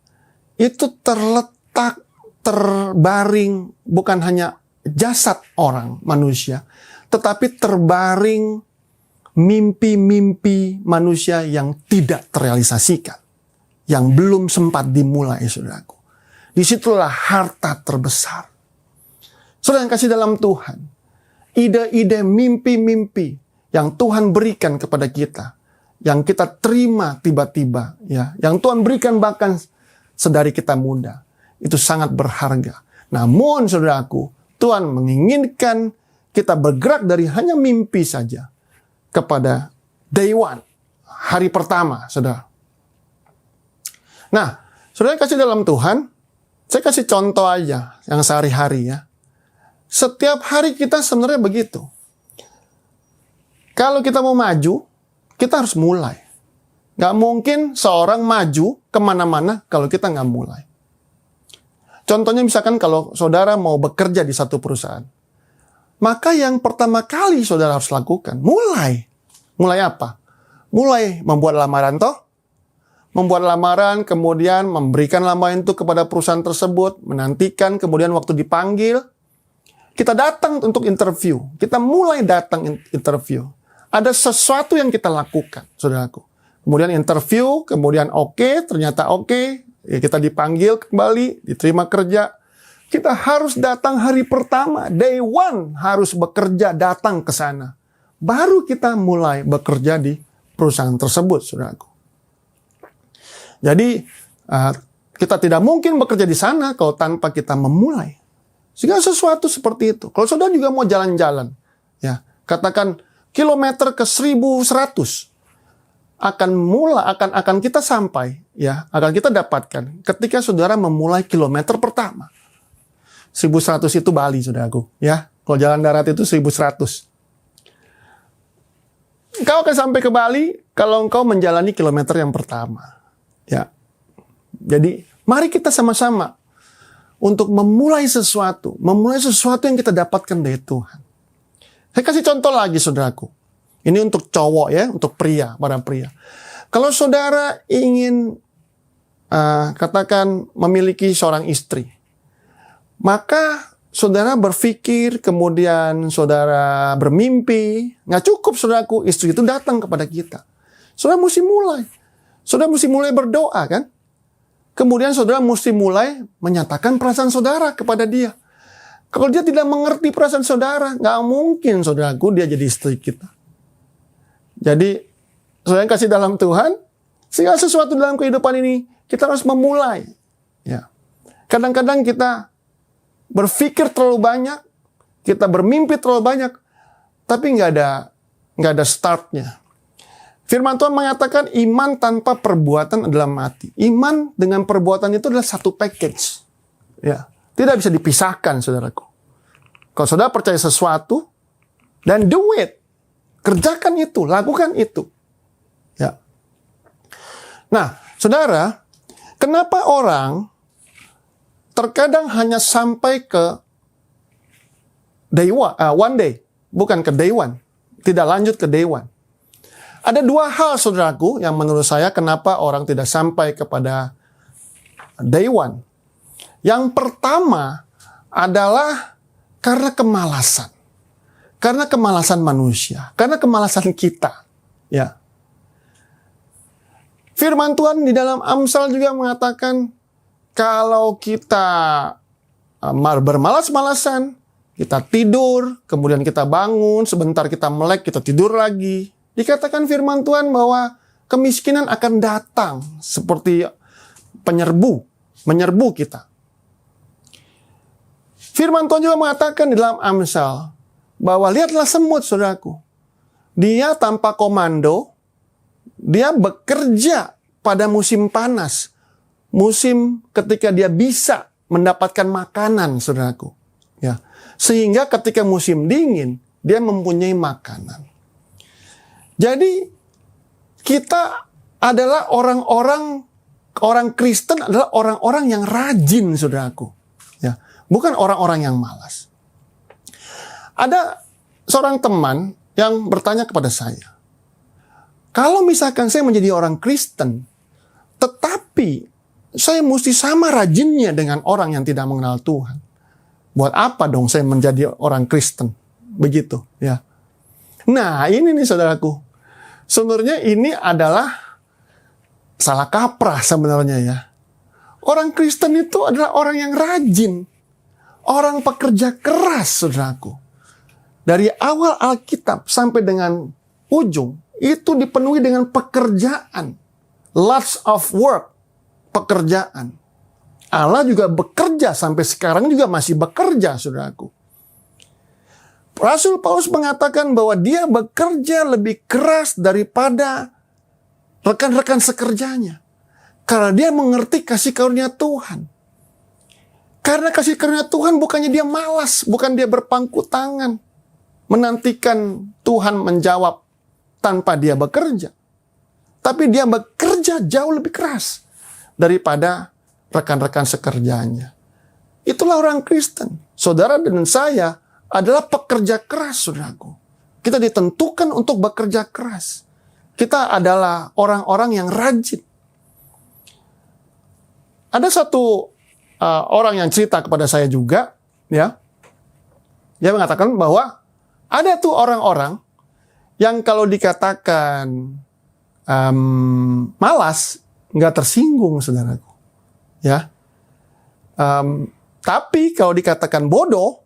itu terletak, terbaring bukan hanya jasad orang manusia, tetapi terbaring mimpi-mimpi manusia yang tidak terrealisasikan, yang belum sempat dimulai, saudaraku. Disitulah harta terbesar. Saudara yang kasih dalam Tuhan, ide-ide, mimpi-mimpi yang Tuhan berikan kepada kita, yang kita terima tiba-tiba, ya, yang Tuhan berikan bahkan sedari kita muda, itu sangat berharga. Namun, saudaraku, Tuhan menginginkan kita bergerak dari hanya mimpi saja kepada day one, hari pertama, saudara. Nah, saudara kasih dalam Tuhan, saya kasih contoh aja yang sehari-hari, ya. Setiap hari kita sebenarnya begitu. Kalau kita mau maju, kita harus mulai. Gak mungkin seorang maju kemana-mana kalau kita gak mulai. Contohnya misalkan kalau saudara mau bekerja di satu perusahaan, maka yang pertama kali saudara harus lakukan, mulai. Mulai apa? Mulai membuat lamaran toh. Membuat lamaran, kemudian memberikan lamaran itu kepada perusahaan tersebut, menantikan, kemudian waktu dipanggil, kita datang untuk interview. Kita mulai datang interview. Ada sesuatu yang kita lakukan, saudaraku. Kemudian interview, kemudian oke, ternyata oke, ya kita dipanggil kembali, diterima kerja. Kita harus datang hari pertama, day one, harus bekerja, datang ke sana. Baru kita mulai bekerja di perusahaan tersebut, saudaraku. Jadi, kita tidak mungkin bekerja di sana kalau tanpa kita memulai. Sehingga sesuatu seperti itu. Kalau saudara juga mau jalan-jalan, ya, katakan kilometer ke 1100 akan kita sampai, ya, akan kita dapatkan ketika saudara memulai kilometer pertama. 1100 itu Bali, saudaraku, ya. Kalau jalan darat itu 1100. Engkau akan sampai ke Bali kalau engkau menjalani kilometer yang pertama. Ya. Jadi, mari kita sama-sama untuk memulai sesuatu yang kita dapatkan dari Tuhan. Saya kasih contoh lagi, saudaraku. Ini untuk cowok, ya, untuk pria, para pria. Kalau saudara ingin katakan memiliki seorang istri, maka saudara berpikir, kemudian saudara bermimpi, nggak cukup, saudaraku, istri itu datang kepada kita. Saudara mesti mulai. Saudara mesti mulai berdoa, kan? Kemudian saudara mesti mulai menyatakan perasaan saudara kepada dia. Kalau dia tidak mengerti perasaan saudara, nggak mungkin, saudaraku, dia jadi istri kita. Jadi, saudara yang kasih dalam Tuhan, segala sesuatu dalam kehidupan ini, kita harus memulai. Ya. Kadang-kadang kita berpikir terlalu banyak, kita bermimpi terlalu banyak, tapi nggak ada startnya. Firman Tuhan mengatakan iman tanpa perbuatan adalah mati. Iman dengan perbuatan itu adalah satu package. Ya, tidak bisa dipisahkan, saudaraku. Kalau saudara percaya sesuatu, dan do it. Kerjakan itu, lakukan itu. Ya. Nah, saudara, kenapa orang terkadang hanya sampai ke one day, bukan ke day one. Tidak lanjut ke day one. Ada dua hal saudaraku yang menurut saya kenapa orang tidak sampai kepada day one. Yang pertama adalah karena kemalasan. Karena kemalasan manusia, karena kemalasan kita. Ya. Firman Tuhan di dalam Amsal juga mengatakan kalau kita bermalas-malasan, kita tidur, kemudian kita bangun, sebentar kita melek, kita tidur lagi. Dikatakan firman Tuhan bahwa kemiskinan akan datang seperti menyerbu kita. Firman Tuhan juga mengatakan di dalam Amsal bahwa lihatlah semut, saudaraku. Dia tanpa komando, dia bekerja pada musim panas. Musim ketika dia bisa mendapatkan makanan, saudaraku. Ya. Sehingga ketika musim dingin, dia mempunyai makanan. Jadi kita adalah orang Kristen adalah orang-orang yang rajin, saudaraku. Ya, bukan orang-orang yang malas. Ada seorang teman yang bertanya kepada saya, kalau misalkan saya menjadi orang Kristen, tetapi saya mesti sama rajinnya dengan orang yang tidak mengenal Tuhan, buat apa dong saya menjadi orang Kristen? Begitu, ya. Nah, ini nih saudaraku. Sebenarnya ini adalah salah kaprah sebenarnya ya. Orang Kristen itu adalah orang yang rajin. Orang pekerja keras, saudaraku. Dari awal Alkitab sampai dengan ujung, itu dipenuhi dengan pekerjaan. Lots of work, pekerjaan. Allah juga bekerja, sampai sekarang juga masih bekerja, saudaraku. Rasul Paulus mengatakan bahwa dia bekerja lebih keras daripada rekan-rekan sekerjanya. Karena dia mengerti kasih karunia Tuhan. Karena kasih karunia Tuhan bukannya dia malas, bukan dia berpangku tangan, menantikan Tuhan menjawab tanpa dia bekerja. Tapi dia bekerja jauh lebih keras daripada rekan-rekan sekerjanya. Itulah orang Kristen. Saudara dan saya adalah pekerja keras, saudaraku. Kita ditentukan untuk bekerja keras. Kita adalah orang-orang yang rajin. Ada satu orang yang cerita kepada saya juga, ya. Dia mengatakan bahwa ada tuh orang-orang yang kalau dikatakan malas, nggak tersinggung, saudaraku. Ya. Tapi kalau dikatakan bodoh,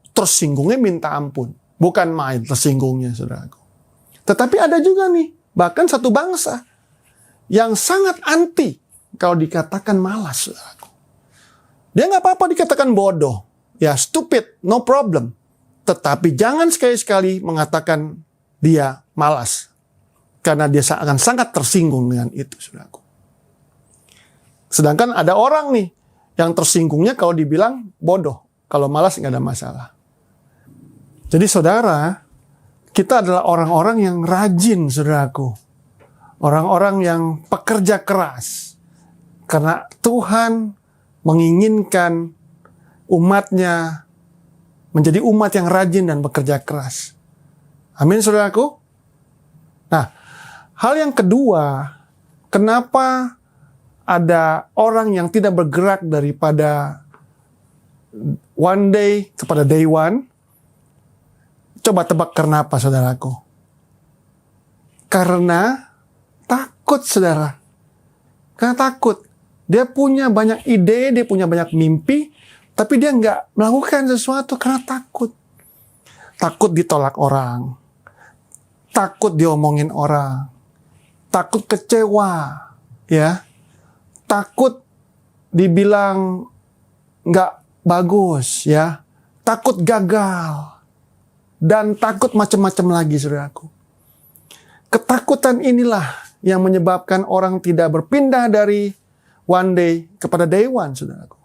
tersinggungnya minta ampun. Bukan main tersinggungnya, saudaraku. Tetapi ada juga nih, bahkan satu bangsa yang sangat anti kalau dikatakan malas, saudaraku. Dia nggak apa-apa dikatakan bodoh. Ya, stupid, no problem. Tetapi jangan sekali-sekali mengatakan dia malas. Karena dia akan sangat tersinggung dengan itu, saudaraku. Sedangkan ada orang nih, yang tersinggungnya kalau dibilang bodoh. Kalau malas nggak ada masalah. Jadi saudara, kita adalah orang-orang yang rajin, saudaraku. Orang-orang yang pekerja keras. Karena Tuhan menginginkan umatnya menjadi umat yang rajin dan bekerja keras. Amin, saudaraku. Nah, hal yang kedua, kenapa ada orang yang tidak bergerak daripada one day kepada day one? Coba tebak karena apa, saudaraku? Karena takut, saudara. Karena takut. Dia punya banyak ide, dia punya banyak mimpi, tapi dia nggak melakukan sesuatu karena takut. Takut ditolak orang. Takut diomongin orang. Takut kecewa. Ya. Takut dibilang nggak bagus. Ya. Takut gagal. Dan takut macam-macam lagi, saudaraku. Ketakutan inilah yang menyebabkan orang tidak berpindah dari one day kepada day one, saudaraku.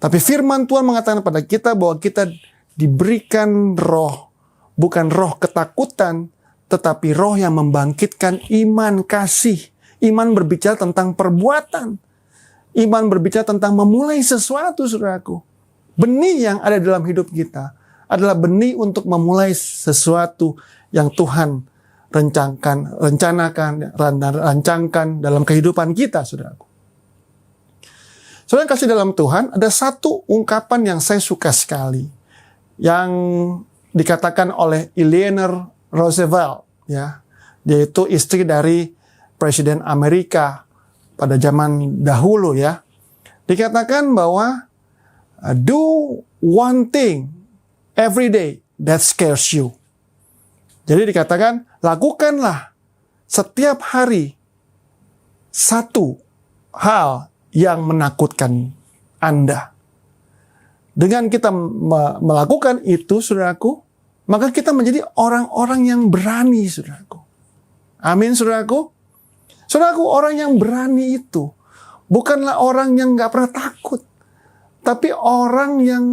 Tapi firman Tuhan mengatakan pada kita bahwa kita diberikan roh, bukan roh ketakutan, tetapi roh yang membangkitkan iman kasih. Iman berbicara tentang perbuatan. Iman berbicara tentang memulai sesuatu, saudaraku. Benih yang ada dalam hidup kita adalah benih untuk memulai sesuatu yang Tuhan rancangkan dalam kehidupan kita, saudaraku. Saudara yang kasih dalam Tuhan, ada satu ungkapan yang saya suka sekali, yang dikatakan oleh Eleanor Roosevelt, ya, yaitu istri dari Presiden Amerika pada zaman dahulu, ya. Dikatakan bahwa do one thing every day that scares you. Jadi dikatakan, lakukanlah setiap hari satu hal yang menakutkan Anda. Dengan kita melakukan itu, saudaraku, maka kita menjadi orang-orang yang berani, saudaraku. Amin, saudaraku. Saudaraku, orang yang berani itu bukanlah orang yang gak pernah takut, tapi orang yang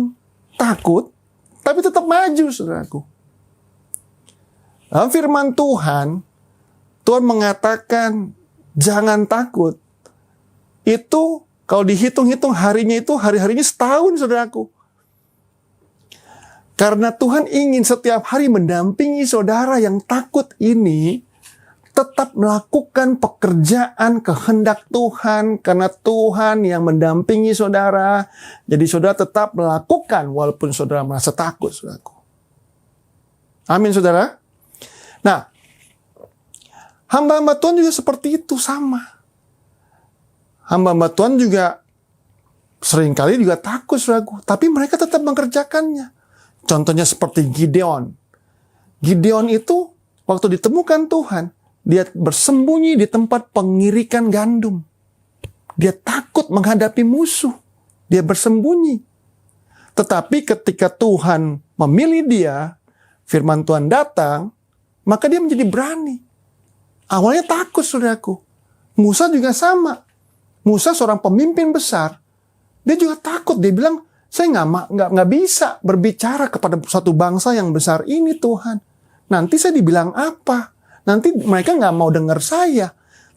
takut, tapi tetap maju, saudaraku. Dalam firman Tuhan, Tuhan mengatakan, jangan takut. Itu kalau dihitung-hitung harinya itu hari-harinya setahun, saudaraku. Karena Tuhan ingin setiap hari mendampingi saudara yang takut ini tetap melakukan pekerjaan kehendak Tuhan, karena Tuhan yang mendampingi saudara. Jadi saudara tetap melakukan walaupun saudara merasa takut, saudaraku. Amin, saudara. Nah, hamba-hamba Tuhan juga seperti itu, sama. Hamba-hamba Tuhan juga seringkali juga takut, saudaraku, tapi mereka tetap mengerjakannya. Contohnya seperti Gideon. Gideon itu waktu ditemukan Tuhan, dia bersembunyi di tempat pengirikan gandum. Dia takut menghadapi musuh. Dia bersembunyi. Tetapi ketika Tuhan memilih dia, firman Tuhan datang, maka dia menjadi berani. Awalnya takut, saudaraku. Musa juga sama. Musa seorang pemimpin besar. Dia juga takut. Dia bilang, saya nggak bisa berbicara kepada satu bangsa yang besar ini, Tuhan. Nanti saya dibilang apa? Nanti mereka nggak mau dengar saya.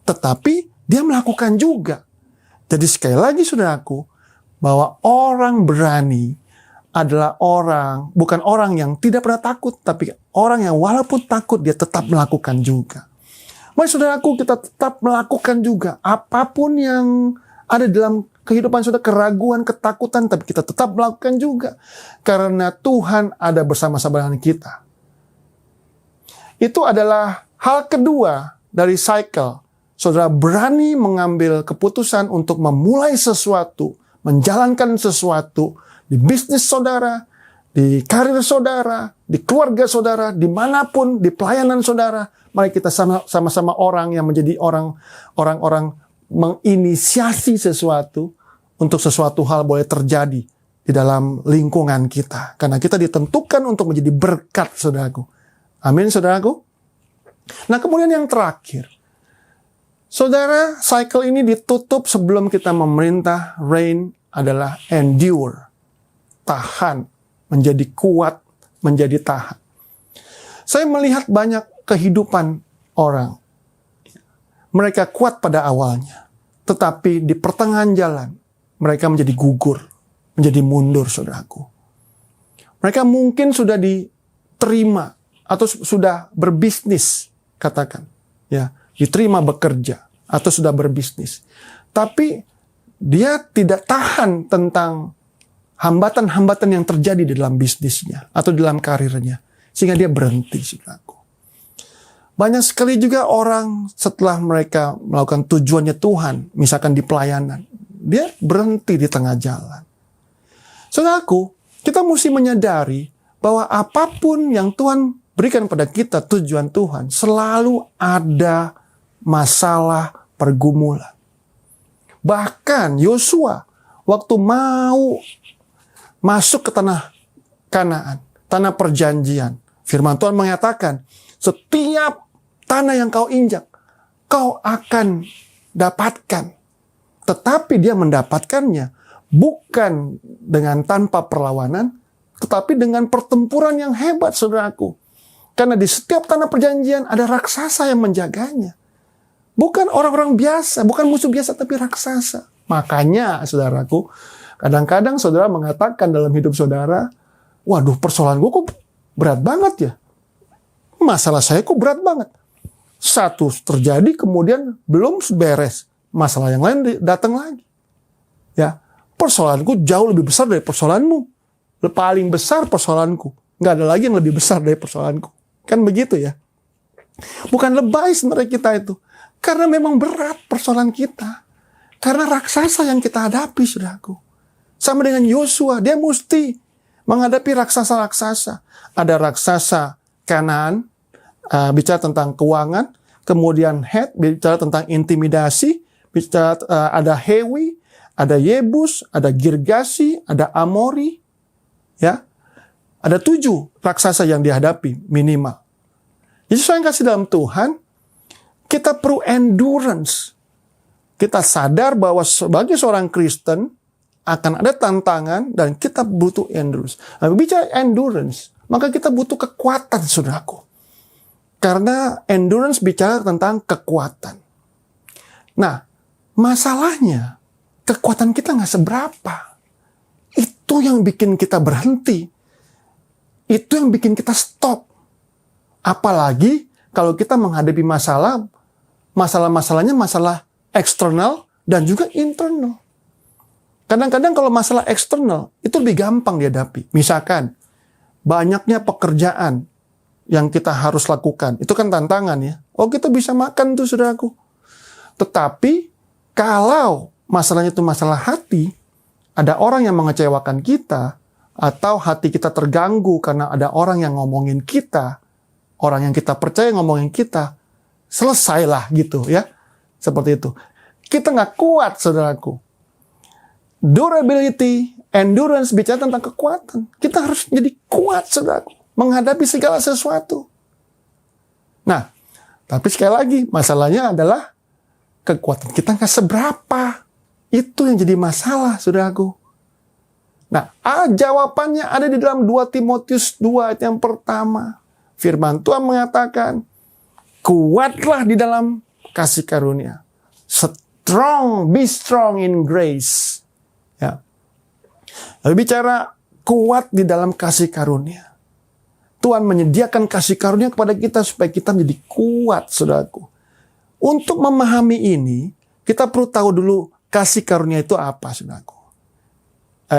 Tetapi dia melakukan juga. Jadi sekali lagi, saudaraku, bahwa orang berani adalah orang, bukan orang yang tidak pernah takut, tapi orang yang walaupun takut, dia tetap melakukan juga. Mari saudaraku, kita tetap melakukan juga. Apapun yang ada dalam kehidupan saudara, keraguan, ketakutan, tapi kita tetap melakukan juga. Karena Tuhan ada bersama-sama dengan kita. Itu adalah hal kedua dari cycle. Saudara berani mengambil keputusan untuk memulai sesuatu, menjalankan sesuatu, di bisnis saudara, di karir saudara, di keluarga saudara, dimanapun, di pelayanan saudara. Mari kita sama-sama orang yang menjadi orang-orang menginisiasi sesuatu untuk sesuatu hal boleh terjadi di dalam lingkungan kita. Karena kita ditentukan untuk menjadi berkat, saudaraku. Amin, saudaraku. Nah, kemudian yang terakhir. Saudara, cycle ini ditutup sebelum kita memerintah, reign adalah endure. Tahan, menjadi kuat, menjadi tahan. Saya melihat banyak kehidupan orang. Mereka kuat pada awalnya, tetapi di pertengahan jalan, mereka menjadi gugur, menjadi mundur, saudaraku. Mereka mungkin sudah diterima, atau sudah berbisnis, katakan. Ya, diterima bekerja, atau sudah berbisnis. Tapi, dia tidak tahan tentang hambatan-hambatan yang terjadi di dalam bisnisnya atau dalam karirnya. Sehingga dia berhenti, saudaraku. Banyak sekali juga orang setelah mereka melakukan tujuannya Tuhan, misalkan di pelayanan, dia berhenti di tengah jalan. Saudaraku, kita mesti menyadari bahwa apapun yang Tuhan berikan pada kita, tujuan Tuhan, selalu ada masalah pergumulan. Bahkan Yosua, waktu mau masuk ke tanah Kanaan, tanah perjanjian, firman Tuhan mengatakan, setiap tanah yang kau injak, kau akan dapatkan. Tetapi dia mendapatkannya bukan dengan tanpa perlawanan, tetapi dengan pertempuran yang hebat, saudaraku. Karena di setiap tanah perjanjian ada raksasa yang menjaganya. Bukan orang-orang biasa, bukan musuh biasa, tapi raksasa. Makanya, saudaraku, kadang-kadang saudara mengatakan dalam hidup saudara, waduh, persoalan gue kok berat banget ya. Masalah saya kok berat banget. satu terjadi kemudian belum beres, masalah yang lain datang lagi. Ya, persoalanku jauh lebih besar dari persoalanmu. Paling besar persoalanku. Nggak ada lagi yang lebih besar dari persoalanku. Kan begitu ya. Bukan lebay sebenarnya kita itu. Karena memang berat persoalan kita. Karena raksasa yang kita hadapi, saudaraku. Sama dengan Yosua, dia mesti menghadapi raksasa-raksasa. Ada raksasa Kanaan, bicara tentang keuangan. Kemudian Het, bicara tentang intimidasi. Bicara, ada Hewi, ada Yebus, ada Girgasi, ada Amori. Ya, ada 7 raksasa yang dihadapi minimal. Jadi saya kasih dalam Tuhan, kita perlu endurance. Kita sadar bahwa sebagai seorang Kristen akan ada tantangan dan kita butuh endurance. Nah, bicara endurance, maka kita butuh kekuatan, saudaraku. Karena endurance bicara tentang kekuatan. Nah, masalahnya kekuatan kita nggak seberapa. Itu yang bikin kita berhenti. Itu yang bikin kita stop. Apalagi kalau kita menghadapi masalah-masalahnya masalah eksternal dan juga internal. Kadang-kadang kalau masalah eksternal itu lebih gampang dihadapi. Misalkan banyaknya pekerjaan yang kita harus lakukan. Itu kan tantangan ya. Oh, kita bisa makan tuh, saudaraku. Tetapi kalau masalahnya itu masalah hati, ada orang yang mengecewakan kita, atau hati kita terganggu karena ada orang yang ngomongin kita, orang yang kita percaya ngomongin kita, selesailah gitu ya. Seperti itu. Kita nggak kuat, saudaraku. Durability, endurance, bicara tentang kekuatan. Kita harus jadi kuat, saudaraku. Menghadapi segala sesuatu. Nah, tapi sekali lagi, masalahnya adalah kekuatan kita nggak seberapa. Itu yang jadi masalah, saudaraku. Nah, jawabannya ada di dalam 2 Timotius 2 ayat yang pertama. Firman Tuhan mengatakan, kuatlah di dalam kasih karunia. Be strong in grace. Ya. Lalu bicara kuat di dalam kasih karunia. Tuhan menyediakan kasih karunia kepada kita supaya kita menjadi kuat, saudaraku. Untuk memahami ini, kita perlu tahu dulu kasih karunia itu apa, saudaraku.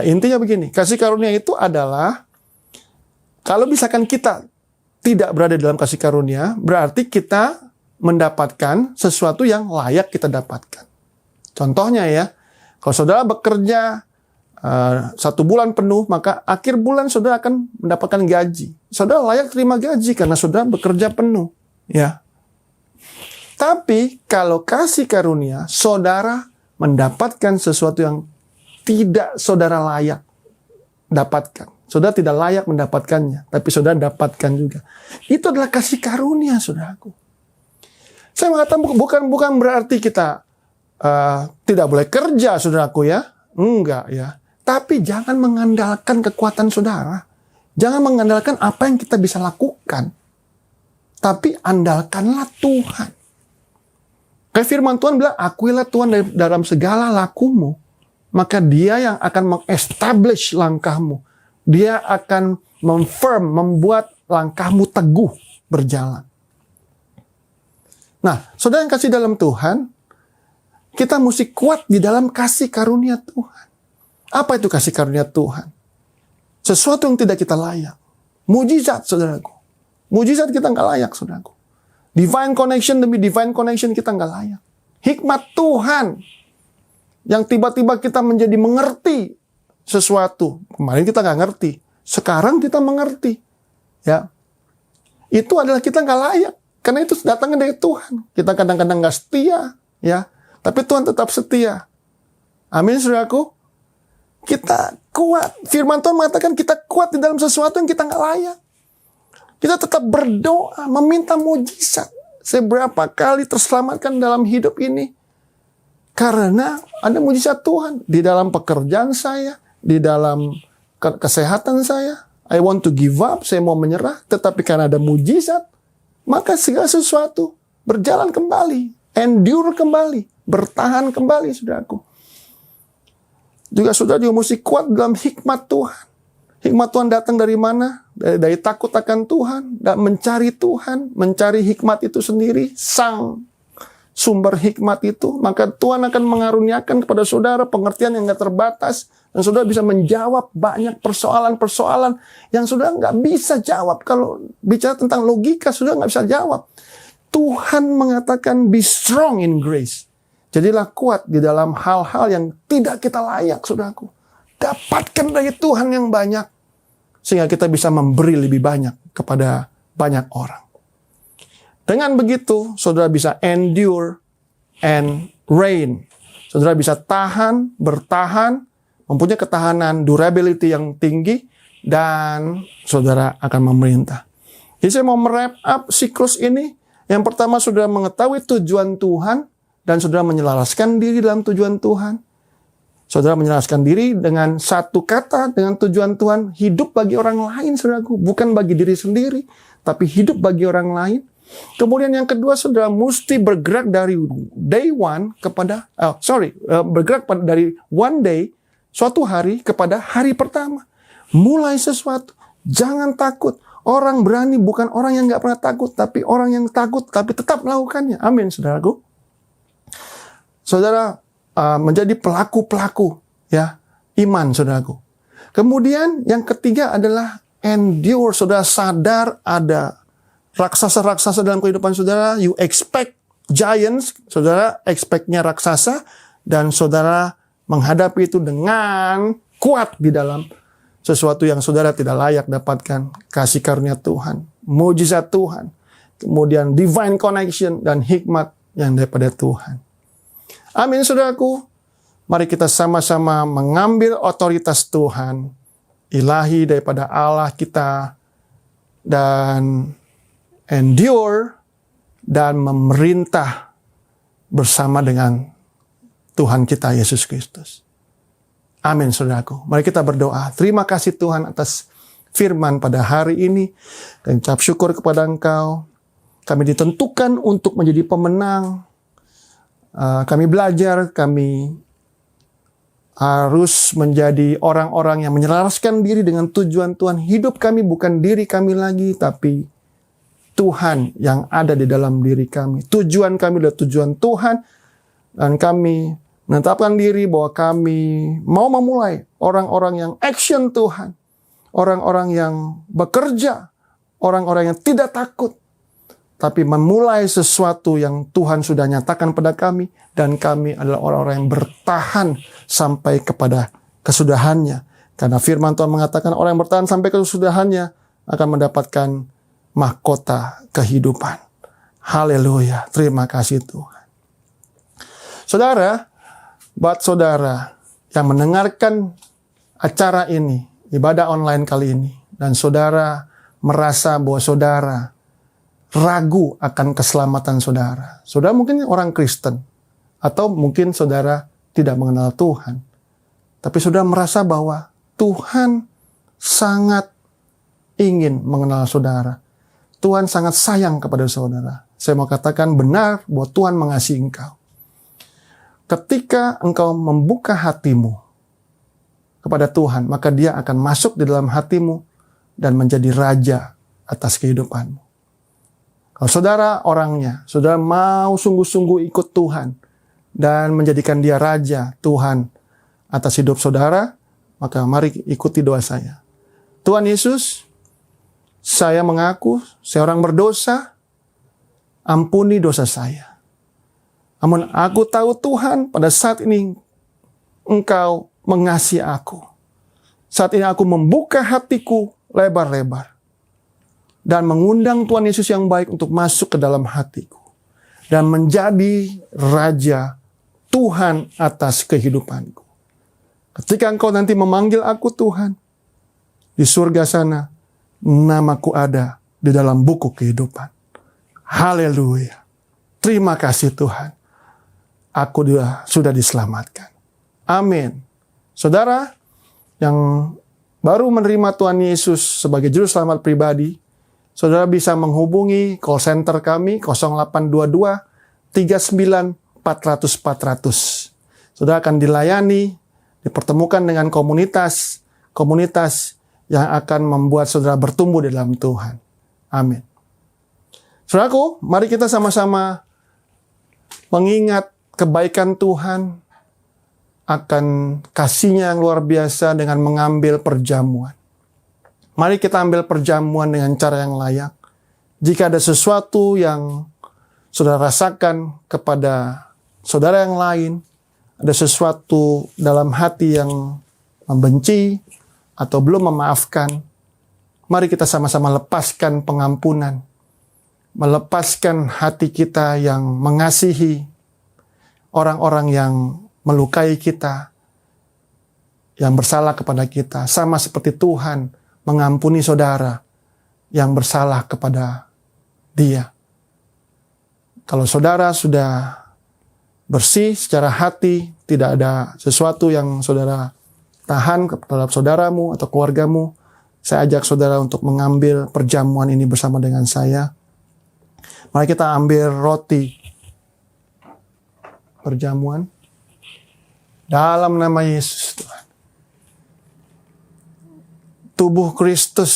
Intinya begini, kasih karunia itu adalah kalau misalkan kita tidak berada dalam kasih karunia, berarti kita mendapatkan sesuatu yang layak kita dapatkan. Contohnya ya, kalau saudara bekerja 1 bulan penuh, maka akhir bulan saudara akan mendapatkan gaji. Saudara layak terima gaji karena saudara bekerja penuh. Ya. Tapi kalau kasih karunia, saudara mendapatkan sesuatu yang tidak saudara layak dapatkan. Saudara tidak layak mendapatkannya, tapi saudara dapatkan juga. Itu adalah kasih karunia, saudaraku. Saya mengatakan bukan berarti kita tidak boleh kerja, saudaraku ya. Enggak ya. Tapi jangan mengandalkan kekuatan saudara. Jangan mengandalkan apa yang kita bisa lakukan. Tapi andalkanlah Tuhan. Kayak firman Tuhan bilang, akuilah Tuhan dalam segala lakumu. Maka dia yang akan meng-establish langkahmu. Dia akan membuat langkahmu teguh berjalan. Nah, saudara yang kasih dalam Tuhan, kita mesti kuat di dalam kasih karunia Tuhan. Apa itu kasih karunia Tuhan? Sesuatu yang tidak kita layak. Mujizat, saudaraku. Mujizat kita nggak layak, saudaraku. Divine connection demi divine connection kita nggak layak. Hikmat Tuhan yang tiba-tiba kita menjadi mengerti sesuatu. Kemarin kita nggak ngerti. Sekarang kita mengerti. Ya, itu adalah kita nggak layak. Karena itu datangnya dari Tuhan. Kita kadang-kadang nggak setia. Ya, tapi Tuhan tetap setia. Amin, saudaraku. Kita kuat. Firman Tuhan mengatakan kita kuat di dalam sesuatu yang kita nggak layak. Kita tetap berdoa, meminta mujizat. Seberapa kali terselamatkan dalam hidup ini. Karena ada mujizat Tuhan. Di dalam pekerjaan saya, di dalam kesehatan saya. I want to give up, saya mau menyerah. Tetapi karena ada mujizat, maka segala sesuatu berjalan kembali. Endure kembali. Bertahan kembali, saudaraku. Juga saudara juga mesti kuat dalam hikmat Tuhan. Hikmat Tuhan datang dari mana? Dari takut akan Tuhan dan mencari Tuhan, mencari hikmat itu sendiri, sang sumber hikmat itu. Maka Tuhan akan mengaruniakan kepada saudara pengertian yang gak terbatas, dan saudara bisa menjawab banyak persoalan-persoalan yang saudara nggak bisa jawab. Kalau bicara tentang logika, saudara nggak bisa jawab. Tuhan mengatakan be strong in grace. Jadilah kuat di dalam hal-hal yang tidak kita layak, saudaraku. Dapatkan dari Tuhan yang banyak, sehingga kita bisa memberi lebih banyak kepada banyak orang. Dengan begitu, saudara bisa endure and reign. Saudara bisa tahan, bertahan, mempunyai ketahanan, durability yang tinggi, dan saudara akan memerintah. Jadi saya mau wrap up siklus ini. Yang pertama, saudara mengetahui tujuan Tuhan, dan saudara menyelaraskan diri dalam tujuan Tuhan. Saudara menjelaskan diri dengan satu kata, dengan tujuan Tuhan, hidup bagi orang lain, saudaraku. Bukan bagi diri sendiri, tapi hidup bagi orang lain. Kemudian yang kedua, saudara mesti bergerak dari day one kepada, bergerak dari one day, suatu hari kepada hari pertama. Mulai sesuatu, jangan takut. Orang berani bukan orang yang gak pernah takut, tapi orang yang takut tapi tetap melakukannya. Amin, saudaraku. Saudara menjadi pelaku-pelaku ya iman, saudaraku. Kemudian yang ketiga adalah endure. Saudara sadar ada raksasa-raksasa dalam kehidupan saudara. You expect giants, saudara expect-nya raksasa, dan saudara menghadapi itu dengan kuat di dalam sesuatu yang saudara tidak layak dapatkan. Kasih karunia Tuhan, mujizat Tuhan, kemudian divine connection dan hikmat yang daripada Tuhan. Amin, saudaraku. Mari kita sama-sama mengambil otoritas Tuhan, ilahi daripada Allah kita, dan endure dan memerintah bersama dengan Tuhan kita Yesus Kristus. Amin, saudaraku. Mari kita berdoa. Terima kasih Tuhan atas firman pada hari ini. Kami ucap syukur kepada Engkau. Kami ditentukan untuk menjadi pemenang. Kami belajar, kami harus menjadi orang-orang yang menyelaraskan diri dengan tujuan Tuhan. Hidup kami bukan diri kami lagi, tapi Tuhan yang ada di dalam diri kami. Tujuan kami adalah tujuan Tuhan, dan kami menetapkan diri bahwa kami mau memulai orang-orang yang action Tuhan, orang-orang yang bekerja, orang-orang yang tidak takut, tapi memulai sesuatu yang Tuhan sudah nyatakan pada kami, dan kami adalah orang-orang yang bertahan sampai kepada kesudahannya. Karena firman Tuhan mengatakan orang yang bertahan sampai kesudahannya akan mendapatkan mahkota kehidupan. Haleluya, terima kasih Tuhan. Saudara, buat saudara yang mendengarkan acara ini, ibadah online kali ini, dan saudara merasa bahwa saudara ragu akan keselamatan saudara. Saudara mungkin orang Kristen, atau mungkin saudara tidak mengenal Tuhan, tapi saudara merasa bahwa Tuhan sangat ingin mengenal saudara. Tuhan sangat sayang kepada saudara. Saya mau katakan benar bahwa Tuhan mengasihi engkau. Ketika engkau membuka hatimu kepada Tuhan, maka Dia akan masuk di dalam hatimu dan menjadi raja atas kehidupanmu. Kalau saudara orangnya, saudara mau sungguh-sungguh ikut Tuhan dan menjadikan Dia raja Tuhan atas hidup saudara, maka mari ikuti doa saya. Tuhan Yesus, saya mengaku saya orang berdosa, ampuni dosa saya. Namun aku tahu Tuhan, pada saat ini Engkau mengasihi aku. Saat ini aku membuka hatiku lebar-lebar dan mengundang Tuhan Yesus yang baik untuk masuk ke dalam hatiku dan menjadi raja Tuhan atas kehidupanku. Ketika Engkau nanti memanggil aku Tuhan, di surga sana namaku ada di dalam buku kehidupan. Haleluya. Terima kasih Tuhan. Aku sudah diselamatkan. Amin. Saudara yang baru menerima Tuhan Yesus sebagai juru selamat pribadi, saudara bisa menghubungi call center kami 0822 39 400 400. Saudara akan dilayani, dipertemukan dengan komunitas yang akan membuat saudara bertumbuh di dalam Tuhan. Amin. Saudaraku, mari kita sama-sama mengingat kebaikan Tuhan, akan kasih-Nya yang luar biasa dengan mengambil perjamuan. Mari kita ambil perjamuan dengan cara yang layak. Jika ada sesuatu yang saudara rasakan kepada saudara yang lain, ada sesuatu dalam hati yang membenci atau belum memaafkan, mari kita sama-sama lepaskan pengampunan, melepaskan hati kita yang mengasihi orang-orang yang melukai kita, yang bersalah kepada kita, sama seperti Tuhan mengampuni saudara yang bersalah kepada Dia. Kalau saudara sudah bersih secara hati, tidak ada sesuatu yang saudara tahan terhadap saudaramu atau keluargamu, saya ajak saudara untuk mengambil perjamuan ini bersama dengan saya. Mari kita ambil roti perjamuan dalam nama Yesus Tuhan. Tubuh Kristus,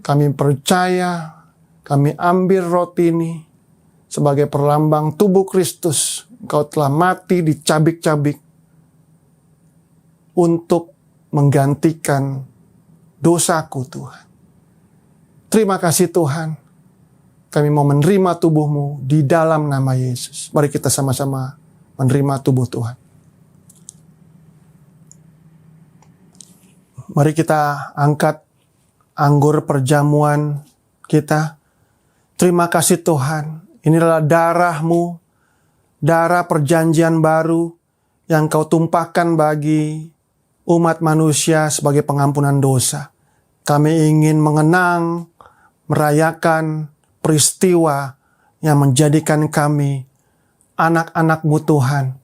kami percaya, kami ambil roti ini sebagai perlambang tubuh Kristus. Engkau telah mati dicabik-cabik untuk menggantikan dosaku Tuhan. Terima kasih Tuhan. Kami mau menerima tubuh-Mu di dalam nama Yesus. Mari kita sama-sama menerima tubuh Tuhan. Mari kita angkat anggur perjamuan kita. Terima kasih Tuhan. Inilah darah-Mu, darah perjanjian baru yang Kau tumpahkan bagi umat manusia sebagai pengampunan dosa. Kami ingin mengenang, merayakan peristiwa yang menjadikan kami anak-anak-Mu Tuhan.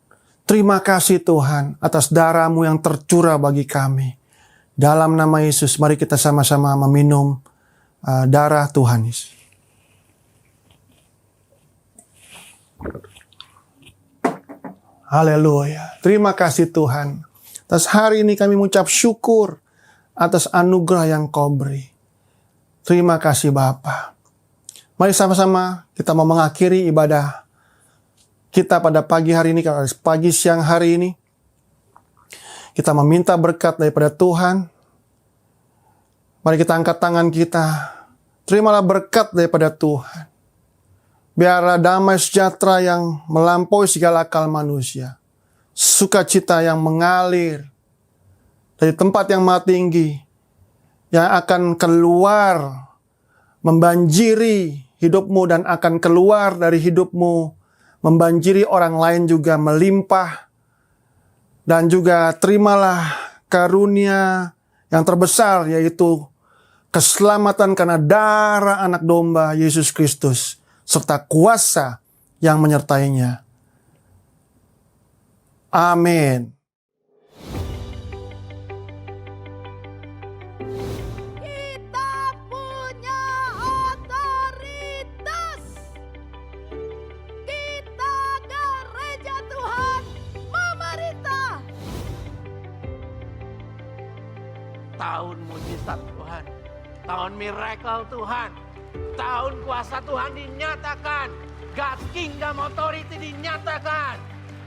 Terima kasih Tuhan atas darah-Mu yang tercurah bagi kami. Dalam nama Yesus, mari kita sama-sama meminum darah Tuhan Yesus. Haleluya. Terima kasih Tuhan. Atas hari ini kami mengucap syukur atas anugerah yang Kau beri. Terima kasih Bapa. Mari sama-sama kita mau mengakhiri ibadah kita pada pagi hari ini, pagi siang hari ini. Kita meminta berkat daripada Tuhan. Mari kita angkat tangan kita. Terimalah berkat daripada Tuhan. Biarlah damai sejahtera yang melampaui segala akal manusia. Sukacita yang mengalir dari tempat yang maha tinggi. Yang akan keluar membanjiri hidupmu dan akan keluar dari hidupmu. Membanjiri orang lain juga melimpah. Dan juga terimalah karunia yang terbesar, yaitu keselamatan karena darah anak domba Yesus Kristus, serta kuasa yang menyertainya. Amin. Kita punya otoritas. Kita gereja Tuhan memerintah. Tahun mujizat Tuhan, tahun miracle Tuhan, tahun kuasa Tuhan dinyatakan, God's Kingdom Authority dinyatakan.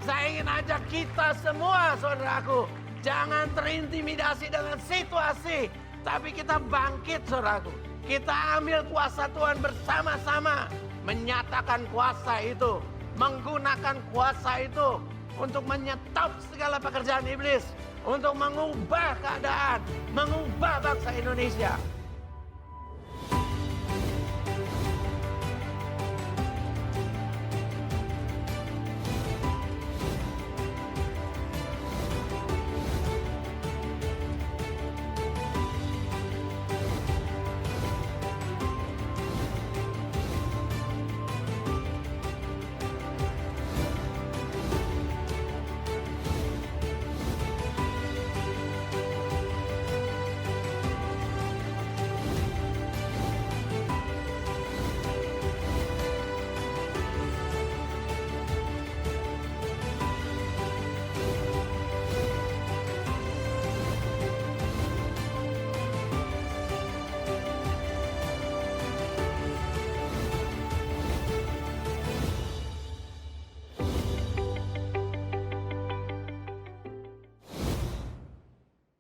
Saya ingin ajak kita semua saudaraku, jangan terintimidasi dengan situasi, tapi kita bangkit saudaraku. Kita ambil kuasa Tuhan bersama-sama, menyatakan kuasa itu, menggunakan kuasa itu untuk menyetop segala pekerjaan iblis, untuk mengubah keadaan, mengubah bangsa Indonesia.